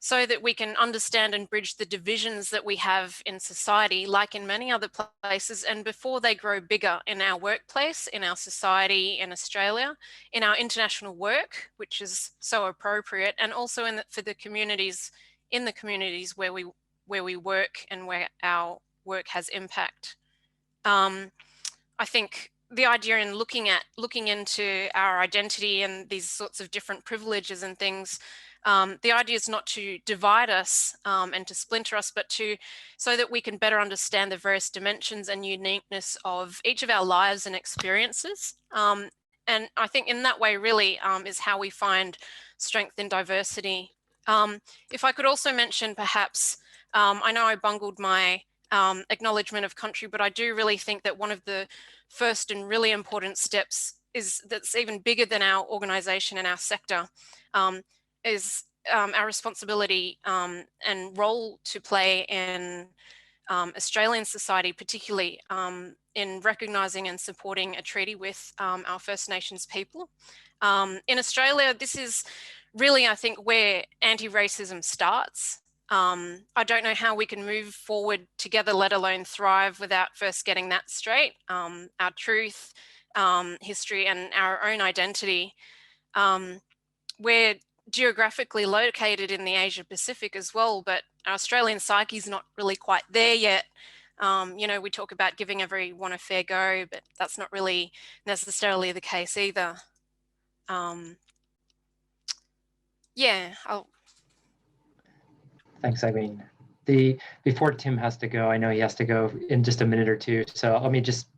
so that we can understand and bridge the divisions that we have in society, like in many other places, and before they grow bigger in our workplace, in our society, in Australia, in our international work, which is so appropriate, and also for the communities, in the communities where we work and where our work has impact. I think the idea in looking into our identity and these sorts of different privileges and things, the idea is not to divide us and to splinter us, but so that we can better understand the various dimensions and uniqueness of each of our lives and experiences. And I think in that way really is how we find strength in diversity. If I could also mention perhaps, I know I bungled my acknowledgement of country, but I do really think that one of the first and really important steps that's even bigger than our organisation and our sector, is our responsibility and role to play in Australian society, particularly in recognising and supporting a treaty with our First Nations people. In Australia, this is really, I think, where anti-racism starts. I don't know how we can move forward together, let alone thrive, without first getting that straight. Our truth, history, and our own identity. We're geographically located in the Asia Pacific as well, but our Australian psyche is not really quite there yet. We talk about giving everyone a fair go, but that's not really necessarily the case either. Yeah,
Thanks, Eileen. Before Tim has to go, I know he has to go in just a minute or two. So let me just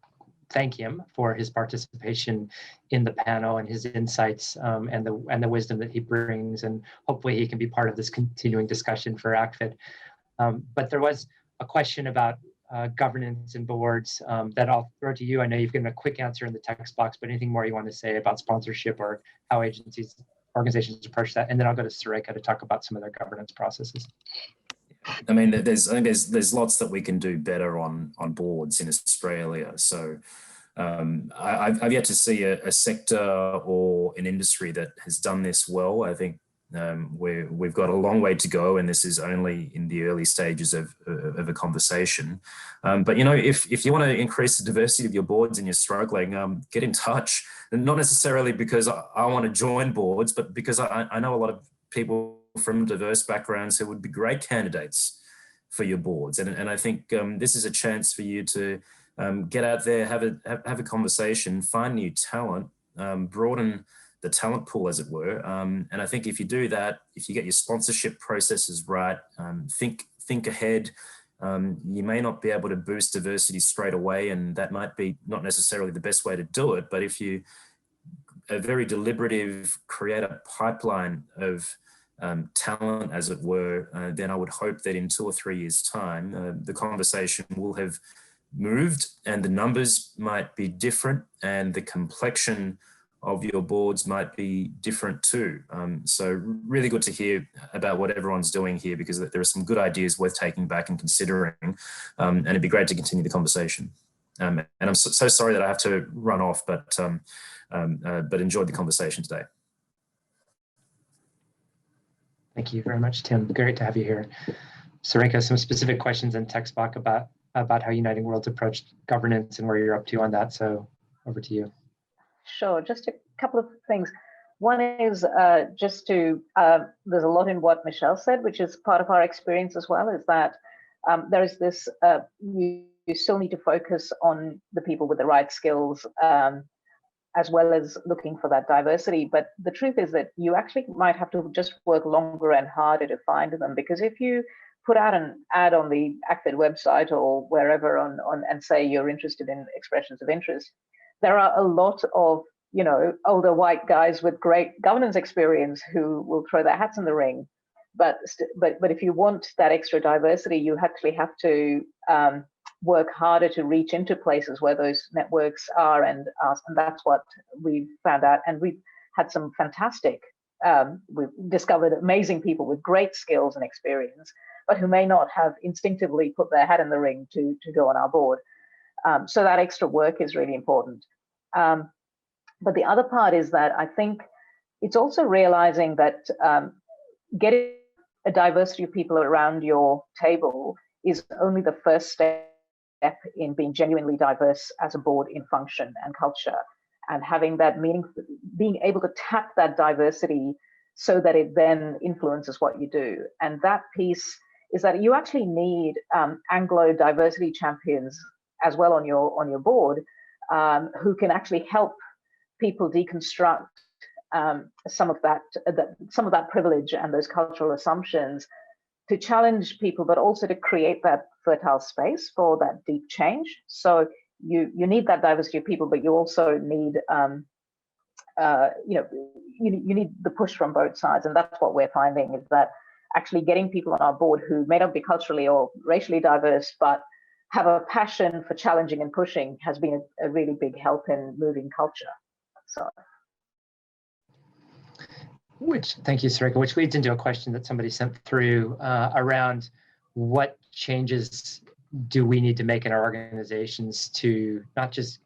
thank him for his participation in the panel and his insights and the wisdom that he brings. And hopefully he can be part of this continuing discussion for ACFID. But there was a question about governance and boards that I'll throw to you. I know you've given a quick answer in the text box, but anything more you want to say about sponsorship or how organizations approach that? And then I'll go to Sireika to talk about some of their governance processes.
I mean, I think there's lots that we can do better on boards in Australia. So I've yet to see a sector or an industry that has done this well. I think we've got a long way to go, and this is only in the early stages of a conversation. But, you know, if you want to increase the diversity of your boards and you're struggling, get in touch. And not necessarily because I want to join boards, but because I know a lot of people from diverse backgrounds who would be great candidates for your boards. And I think this is a chance for you to get out there, have a conversation, find new talent, broaden the talent pool, as it were. And I think if you do that, if you get your sponsorship processes right, think ahead. You may not be able to boost diversity straight away, and that might be not necessarily the best way to do it. But if you are very deliberative, create a pipeline of talent, as it were, then I would hope that in 2 or 3 years' time, the conversation will have moved and the numbers might be different and the complexion of your boards might be different too. So really good to hear about what everyone's doing here, because there are some good ideas worth taking back and considering, and it'd be great to continue the conversation. And I'm so sorry that I have to run off, but enjoyed the conversation today.
Thank you very much, Tim. Great to have you here. Sireika, some specific questions in text box about how Uniting Worlds approached governance and where you're up to on that. So over to you.
Sure, just a couple of things. One is just to, there's a lot in what Michelle said, which is part of our experience as well, is that there is this, you still need to focus on the people with the right skills, as well as looking for that diversity. But the truth is that you actually might have to just work longer and harder to find them, because if you put out an ad on the ACFID website or wherever and say you're interested in expressions of interest, there are a lot of, you know, older white guys with great governance experience who will throw their hats in the ring. But if you want that extra diversity, you actually have to work harder to reach into places where those networks are, and that's what we've found out. And we've had some fantastic, we've discovered amazing people with great skills and experience, but who may not have instinctively put their hat in the ring to go on our board. So that extra work is really important. But the other part is that I think it's also realizing that getting a diversity of people around your table is only the first step in being genuinely diverse as a board in function and culture, and having that being able to tap that diversity so that it then influences what you do. And that piece is that you actually need Anglo diversity champions as well on your board, who can actually help people deconstruct some of that privilege and those cultural assumptions, to challenge people, but also to create that fertile space for that deep change. So you need that diversity of people, but you also need you need the push from both sides. And that's what we're finding, is that actually getting people on our board who may not be culturally or racially diverse, but have a passion for challenging and pushing, has been a really big help in moving culture. So.
Thank you, Sireika, which leads into a question that somebody sent through around what changes do we need to make in our organizations to not just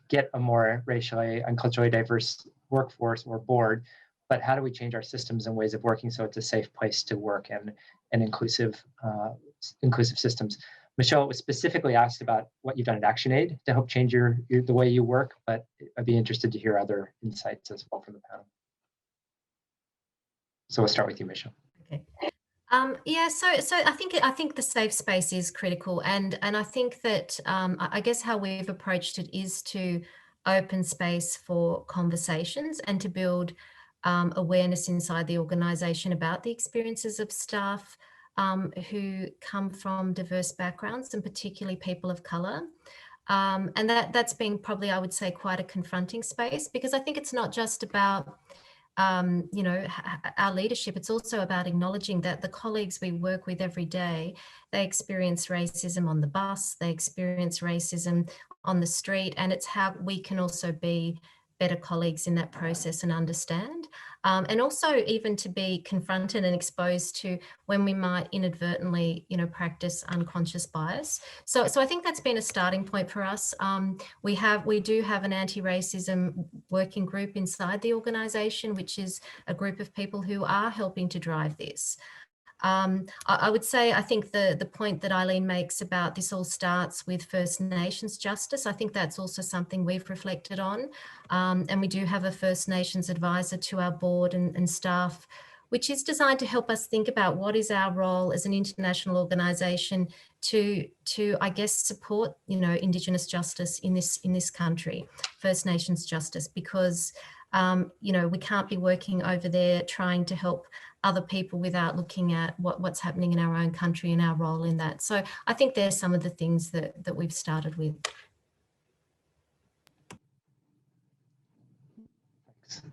get a more racially and culturally diverse workforce or board, but how do we change our systems and ways of working so it's a safe place to work and inclusive systems. Michelle was specifically asked about what you've done at ActionAid to help change the way you work, but I'd be interested to hear other insights as well from the panel. So we'll start with you, Michelle.
Okay. Yeah, so I think the safe space is critical, and I think that I guess how we've approached it is to open space for conversations and to build awareness inside the organisation about the experiences of staff, who come from diverse backgrounds, and particularly people of colour. And that's been probably, I would say, quite a confronting space, because I think it's not just about you know, our leadership. It's also about acknowledging that the colleagues we work with every day, they experience racism on the bus, they experience racism on the street, and it's how we can also be better colleagues in that process and understand. And also even to be confronted and exposed to when we might inadvertently, you know, practice unconscious bias. So I think that's been a starting point for us. We do have an anti-racism working group inside the organisation, which is a group of people who are helping to drive this. I would say, I think the point that Eileen makes about this all starts with First Nations justice. I think that's also something we've reflected on. And we do have a First Nations advisor to our board and staff, which is designed to help us think about what is our role as an international organisation to I guess support, you know, Indigenous justice in this country, First Nations justice, because you know, we can't be working over there trying to help other people without looking at what's happening in our own country and our role in that. So I think there's some of the things that we've started with.
Thanks.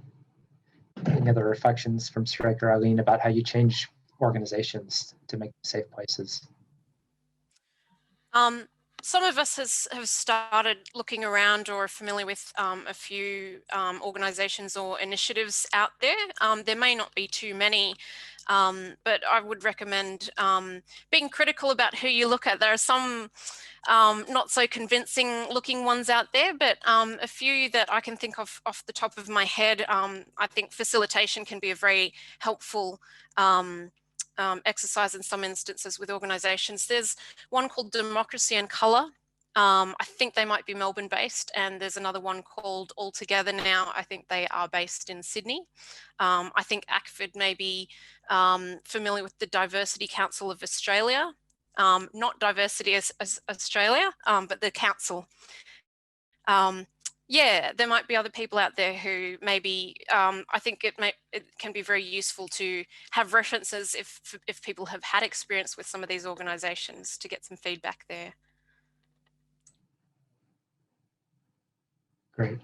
Any other reflections from Sireika or Eileen about how you change organizations to make them safe places?
Some of us have started looking around or are familiar with a few organisations or initiatives out there. There may not be too many, but I would recommend being critical about who you look at. There are some not so convincing looking ones out there, but a few that I can think of off the top of my head. I think facilitation can be a very helpful exercise in some instances with organisations. There's one called Democracy and Colour. I think they might be Melbourne based, and there's another one called All Together Now. I think they are based in Sydney. I think ACFID may be familiar with the Diversity Council of Australia, not Diversity as Australia, but the council. Yeah, there might be other people out there who maybe, I think it can be very useful to have references if people have had experience with some of these organisations to get some feedback there.
Great,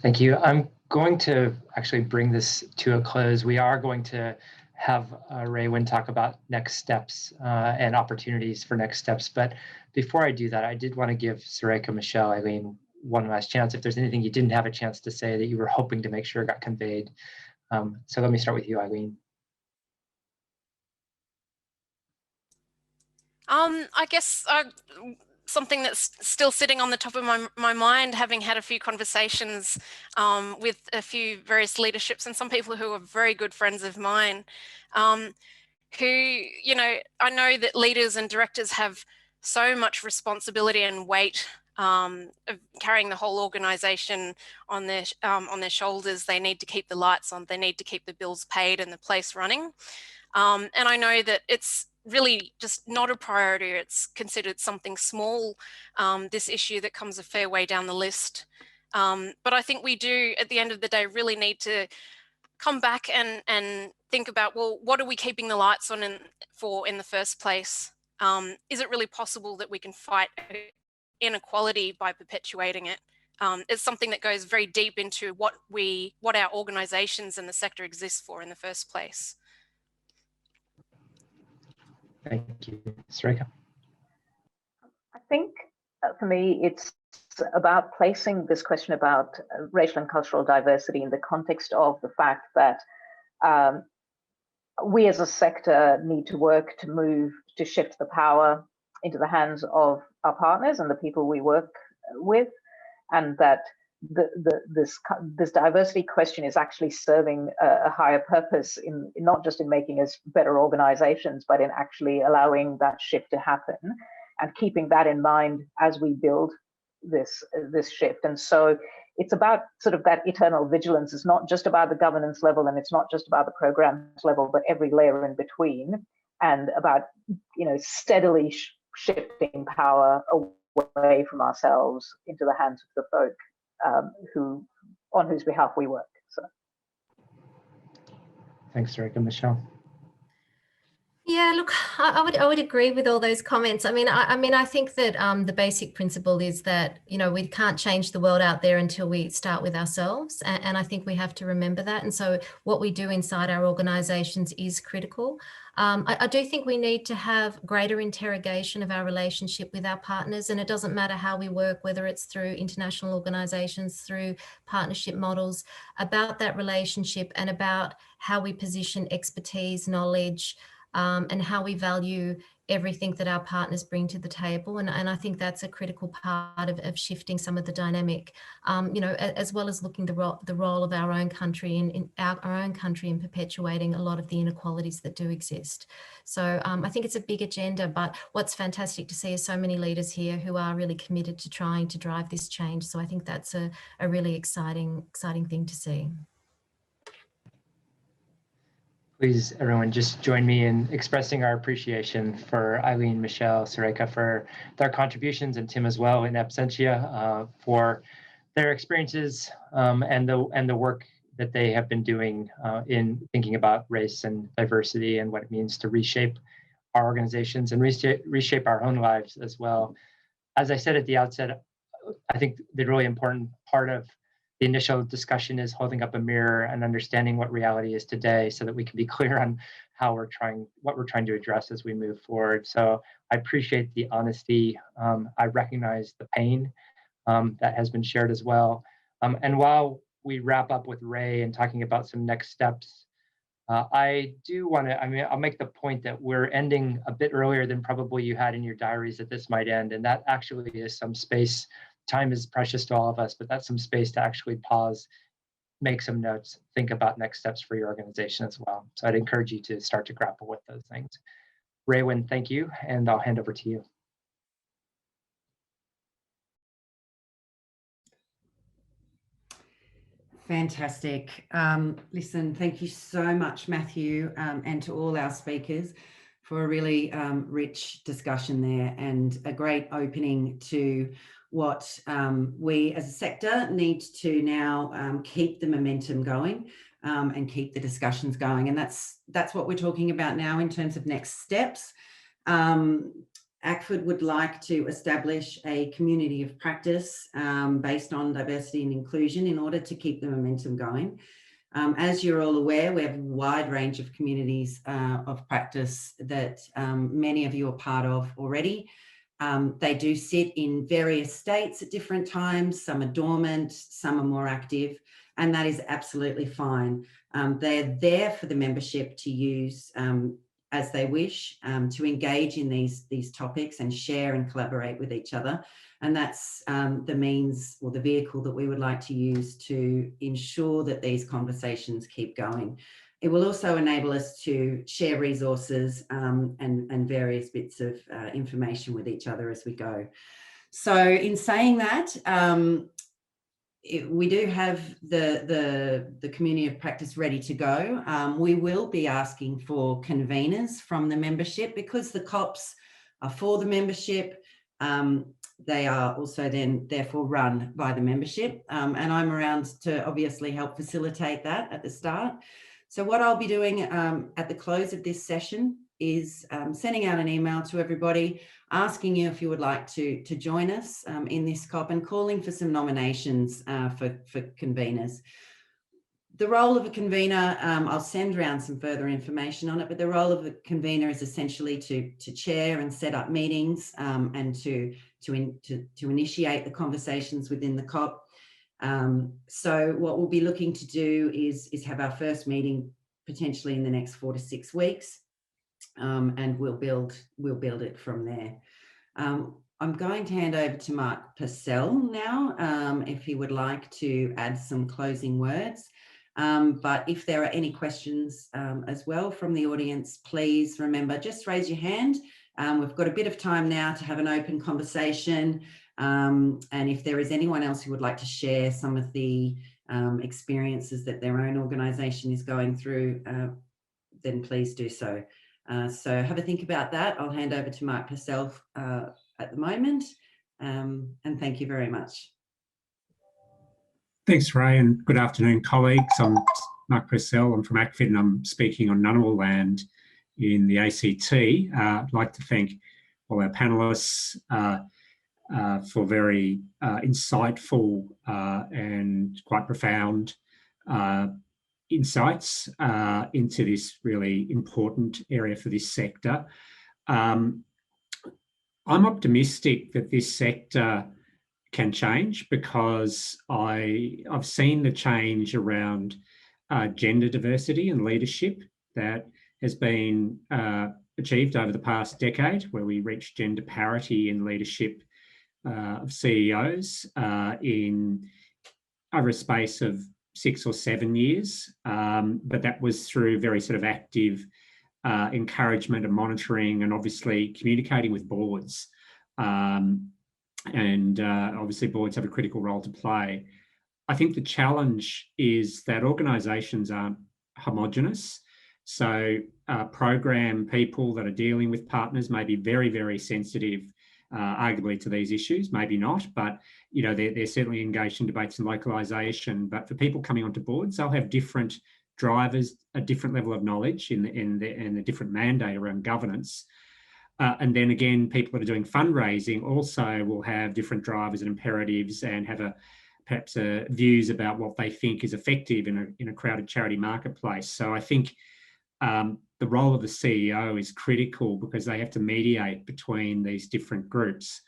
thank you. I'm going to actually bring this to a close. We are going to have Raywin talk about next steps and opportunities for next steps. But before I do that, I did want to give Sireika, Michelle, Eileen, one last chance. If there's anything you didn't have a chance to say that you were hoping to make sure got conveyed. So let me start with you, Eileen.
I guess something that's still sitting on the top of my mind, having had a few conversations with a few various leaderships and some people who are very good friends of mine, who, you know, I know that leaders and directors have so much responsibility and weight of carrying the whole organisation on their shoulders. They need to keep the lights on, they need to keep the bills paid and the place running. And I know that it's really just not a priority. It's considered something small, this issue that comes a fair way down the list. But I think we do, at the end of the day, really need to come back and think about, well, what are we keeping the lights on for in the first place? Is it really possible that we can fight inequality by perpetuating it? It's something that goes very deep into what our organisations and the sector exists for in the first place.
Thank you, Sireika.
I think for me, it's about placing this question about racial and cultural diversity in the context of the fact that we as a sector need to work to shift the power into the hands of our partners and the people we work with, and that this diversity question is actually serving a higher purpose in not just in making us better organizations, but in actually allowing that shift to happen and keeping that in mind as we build this shift. And so it's about sort of that eternal vigilance. It's not just about the governance level, and it's not just about the programs level, but every layer in between, and about, you know, steadily shifting power away from ourselves into the hands of the folk on whose behalf we work. So.
Thanks, Sireika. Michelle.
Yeah, look, I would agree with all those comments. I mean, I think that the basic principle is that, you know, we can't change the world out there until we start with ourselves. And I think we have to remember that. And so what we do inside our organisations is critical. I do think we need to have greater interrogation of our relationship with our partners. And it doesn't matter how we work, whether it's through international organisations, through partnership models, about that relationship and about how we position expertise, knowledge, and how we value everything that our partners bring to the table. And I think that's a critical part of shifting some of the dynamic, you know, as well as looking the role of our own country in our own country in perpetuating a lot of the inequalities that do exist. So I think it's a big agenda, but what's fantastic to see is so many leaders here who are really committed to trying to drive this change. So I think that's a really exciting thing to see.
Please, everyone, just join me in expressing our appreciation for Eileen, Michelle, Sireika for their contributions, and Tim as well in absentia for their experiences and the work that they have been doing in thinking about race and diversity and what it means to reshape our organizations and reshape our own lives as well. As I said at the outset, I think the really important part of the initial discussion is holding up a mirror and understanding what reality is today so that we can be clear on what we're trying to address as we move forward. So I appreciate the honesty. I recognize the pain that has been shared as well. And while we wrap up with Ray and talking about some next steps, I do want to, I'll make the point that we're ending a bit earlier than probably you had in your diaries that this might end. And that actually is some space. Time is precious to all of us, but that's some space to actually pause, make some notes, think about next steps for your organization as well. So I'd encourage you to start to grapple with those things. Raywin, thank you, and I'll hand over to you.
Fantastic. Listen, thank you so much, Matthew, and to all our speakers for a really rich discussion there and a great opening to what we as a sector need to now keep the momentum going and keep the discussions going. And that's what we're talking about now in terms of next steps. ACFID would like to establish a community of practice based on diversity and inclusion in order to keep the momentum going. As you're all aware, we have a wide range of communities of practice that many of you are part of already. They do sit in various states at different times. Some are dormant, some are more active, and that is absolutely fine. They're there for the membership to use as they wish, to engage in these topics and share and collaborate with each other. And that's the means or the vehicle that we would like to use to ensure that these conversations keep going. It will also enable us to share resources and various bits of information with each other as we go. So in saying that, we do have the community of practice ready to go. We will be asking for conveners from the membership because the COPs are for the membership. They are also then therefore run by the membership. And I'm around to obviously help facilitate that at the start. So what I'll be doing at the close of this session is sending out an email to everybody, asking you if you would like to join us in this COP and calling for some nominations for conveners. The role of a convener, I'll send around some further information on it, but the role of a convener is essentially to chair and set up meetings and to initiate the conversations within the COP. So what we'll be looking to do is have our first meeting potentially in the next 4 to 6 weeks. And we'll build it from there. I'm going to hand over to Mark Purcell now, if he would like to add some closing words. But if there are any questions as well from the audience, please remember, just raise your hand. We've got a bit of time now to have an open conversation. And if there is anyone else who would like to share some of the experiences that their own organisation is going through, then please do so. So have a think about that. I'll hand over to Mark Purcell at the moment. And thank you very much.
Thanks, Ray, and good afternoon, colleagues. I'm Mark Purcell. I'm from ACFID and I'm speaking on Ngunnawal land in the ACT. I'd like to thank all our panellists for very insightful and quite profound insights into this really important area for this sector. I'm optimistic that this sector can change because I've seen the change around gender diversity and leadership that has been achieved over the past decade, where we reached gender parity in leadership of CEOs in over a space of 6 or 7 years. But that was through very sort of active encouragement and monitoring, and obviously communicating with boards. Obviously boards have a critical role to play. I think the challenge is that organisations aren't homogenous. So program people that are dealing with partners may be very, very sensitive, arguably, to these issues, maybe not, but you know, they're certainly engaged in debates and localisation. But for people coming onto boards, they'll have different drivers, a different level of knowledge in the different mandate around governance. And then again, people that are doing fundraising also will have different drivers and imperatives, and have perhaps views about what they think is effective in a crowded charity marketplace. So I think the role of the CEO is critical because they have to mediate between these different groups.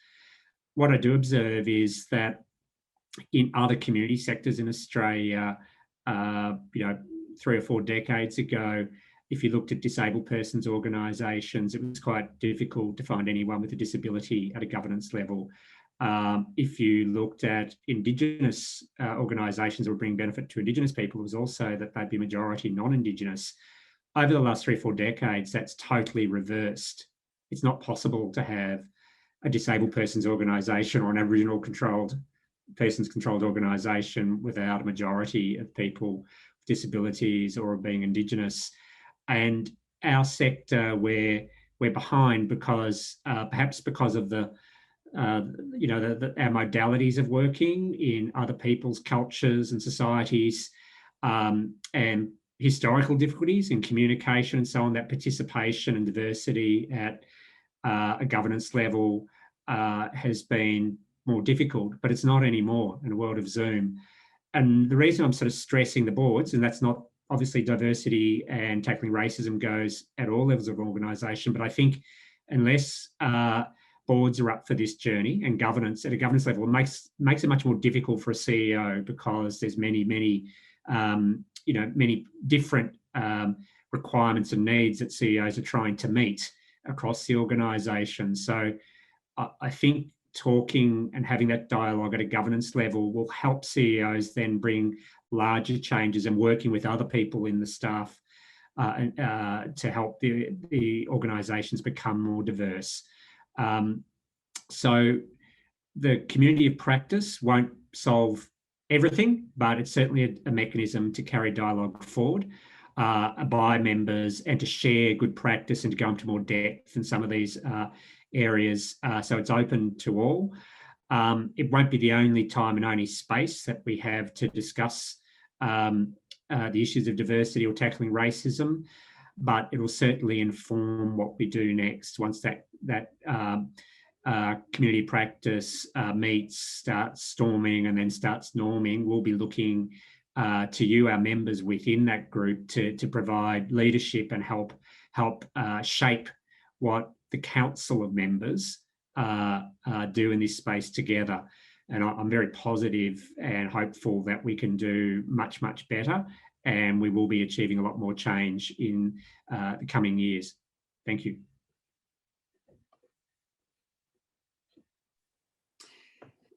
What I do observe is that in other community sectors in Australia, 3 or 4 decades ago, if you looked at disabled persons organisations, it was quite difficult to find anyone with a disability at a governance level. If you looked at Indigenous organisations that would bring benefit to Indigenous people, it was also that they'd be majority non-Indigenous. Over the last 3 or 4 decades, that's totally reversed. It's not possible to have a disabled persons organisation or an Aboriginal persons controlled organisation without a majority of people with disabilities or being Indigenous. And our sector, we're behind because perhaps because of our modalities of working in other people's cultures and societies, and historical difficulties in communication and so on, that participation and diversity at a governance level has been more difficult, but it's not anymore in a world of Zoom. And the reason I'm sort of stressing the boards, and that's not obviously diversity and tackling racism goes at all levels of organisation, but I think unless boards are up for this journey and governance at a governance level, it makes it much more difficult for a CEO because there's many different requirements and needs that CEOs are trying to meet across the organisation. So I think talking and having that dialogue at a governance level will help CEOs then bring larger changes, and working with other people in the staff to help the organisations become more diverse. So the community of practice won't solve everything, but it's certainly a mechanism to carry dialogue forward by members and to share good practice and to go into more depth in some of these areas. So it's open to all. It won't be the only time and only space that we have to discuss the issues of diversity or tackling racism, but it will certainly inform what we do next once that community practice meets, starts storming and then starts norming. We'll be looking to you, our members within that group, to provide leadership and help shape what the council of members do in this space together. And I'm very positive and hopeful that we can do much, much better, and we will be achieving a lot more change in the coming years. Thank you.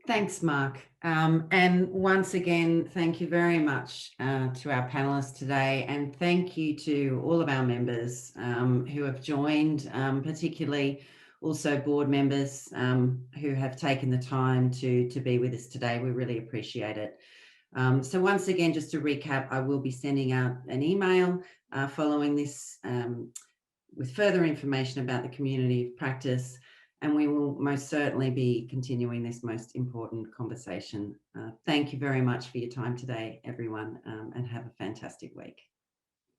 Thanks, Mark. And once again, thank you very much to our panellists today, and thank you to all of our members who have joined, particularly also board members who have taken the time to be with us today. We really appreciate it. So once again, just to recap, I will be sending out an email following this with further information about the community of practice, and we will most certainly be continuing this most important conversation. Thank you very much for your time today, everyone, and have a fantastic week.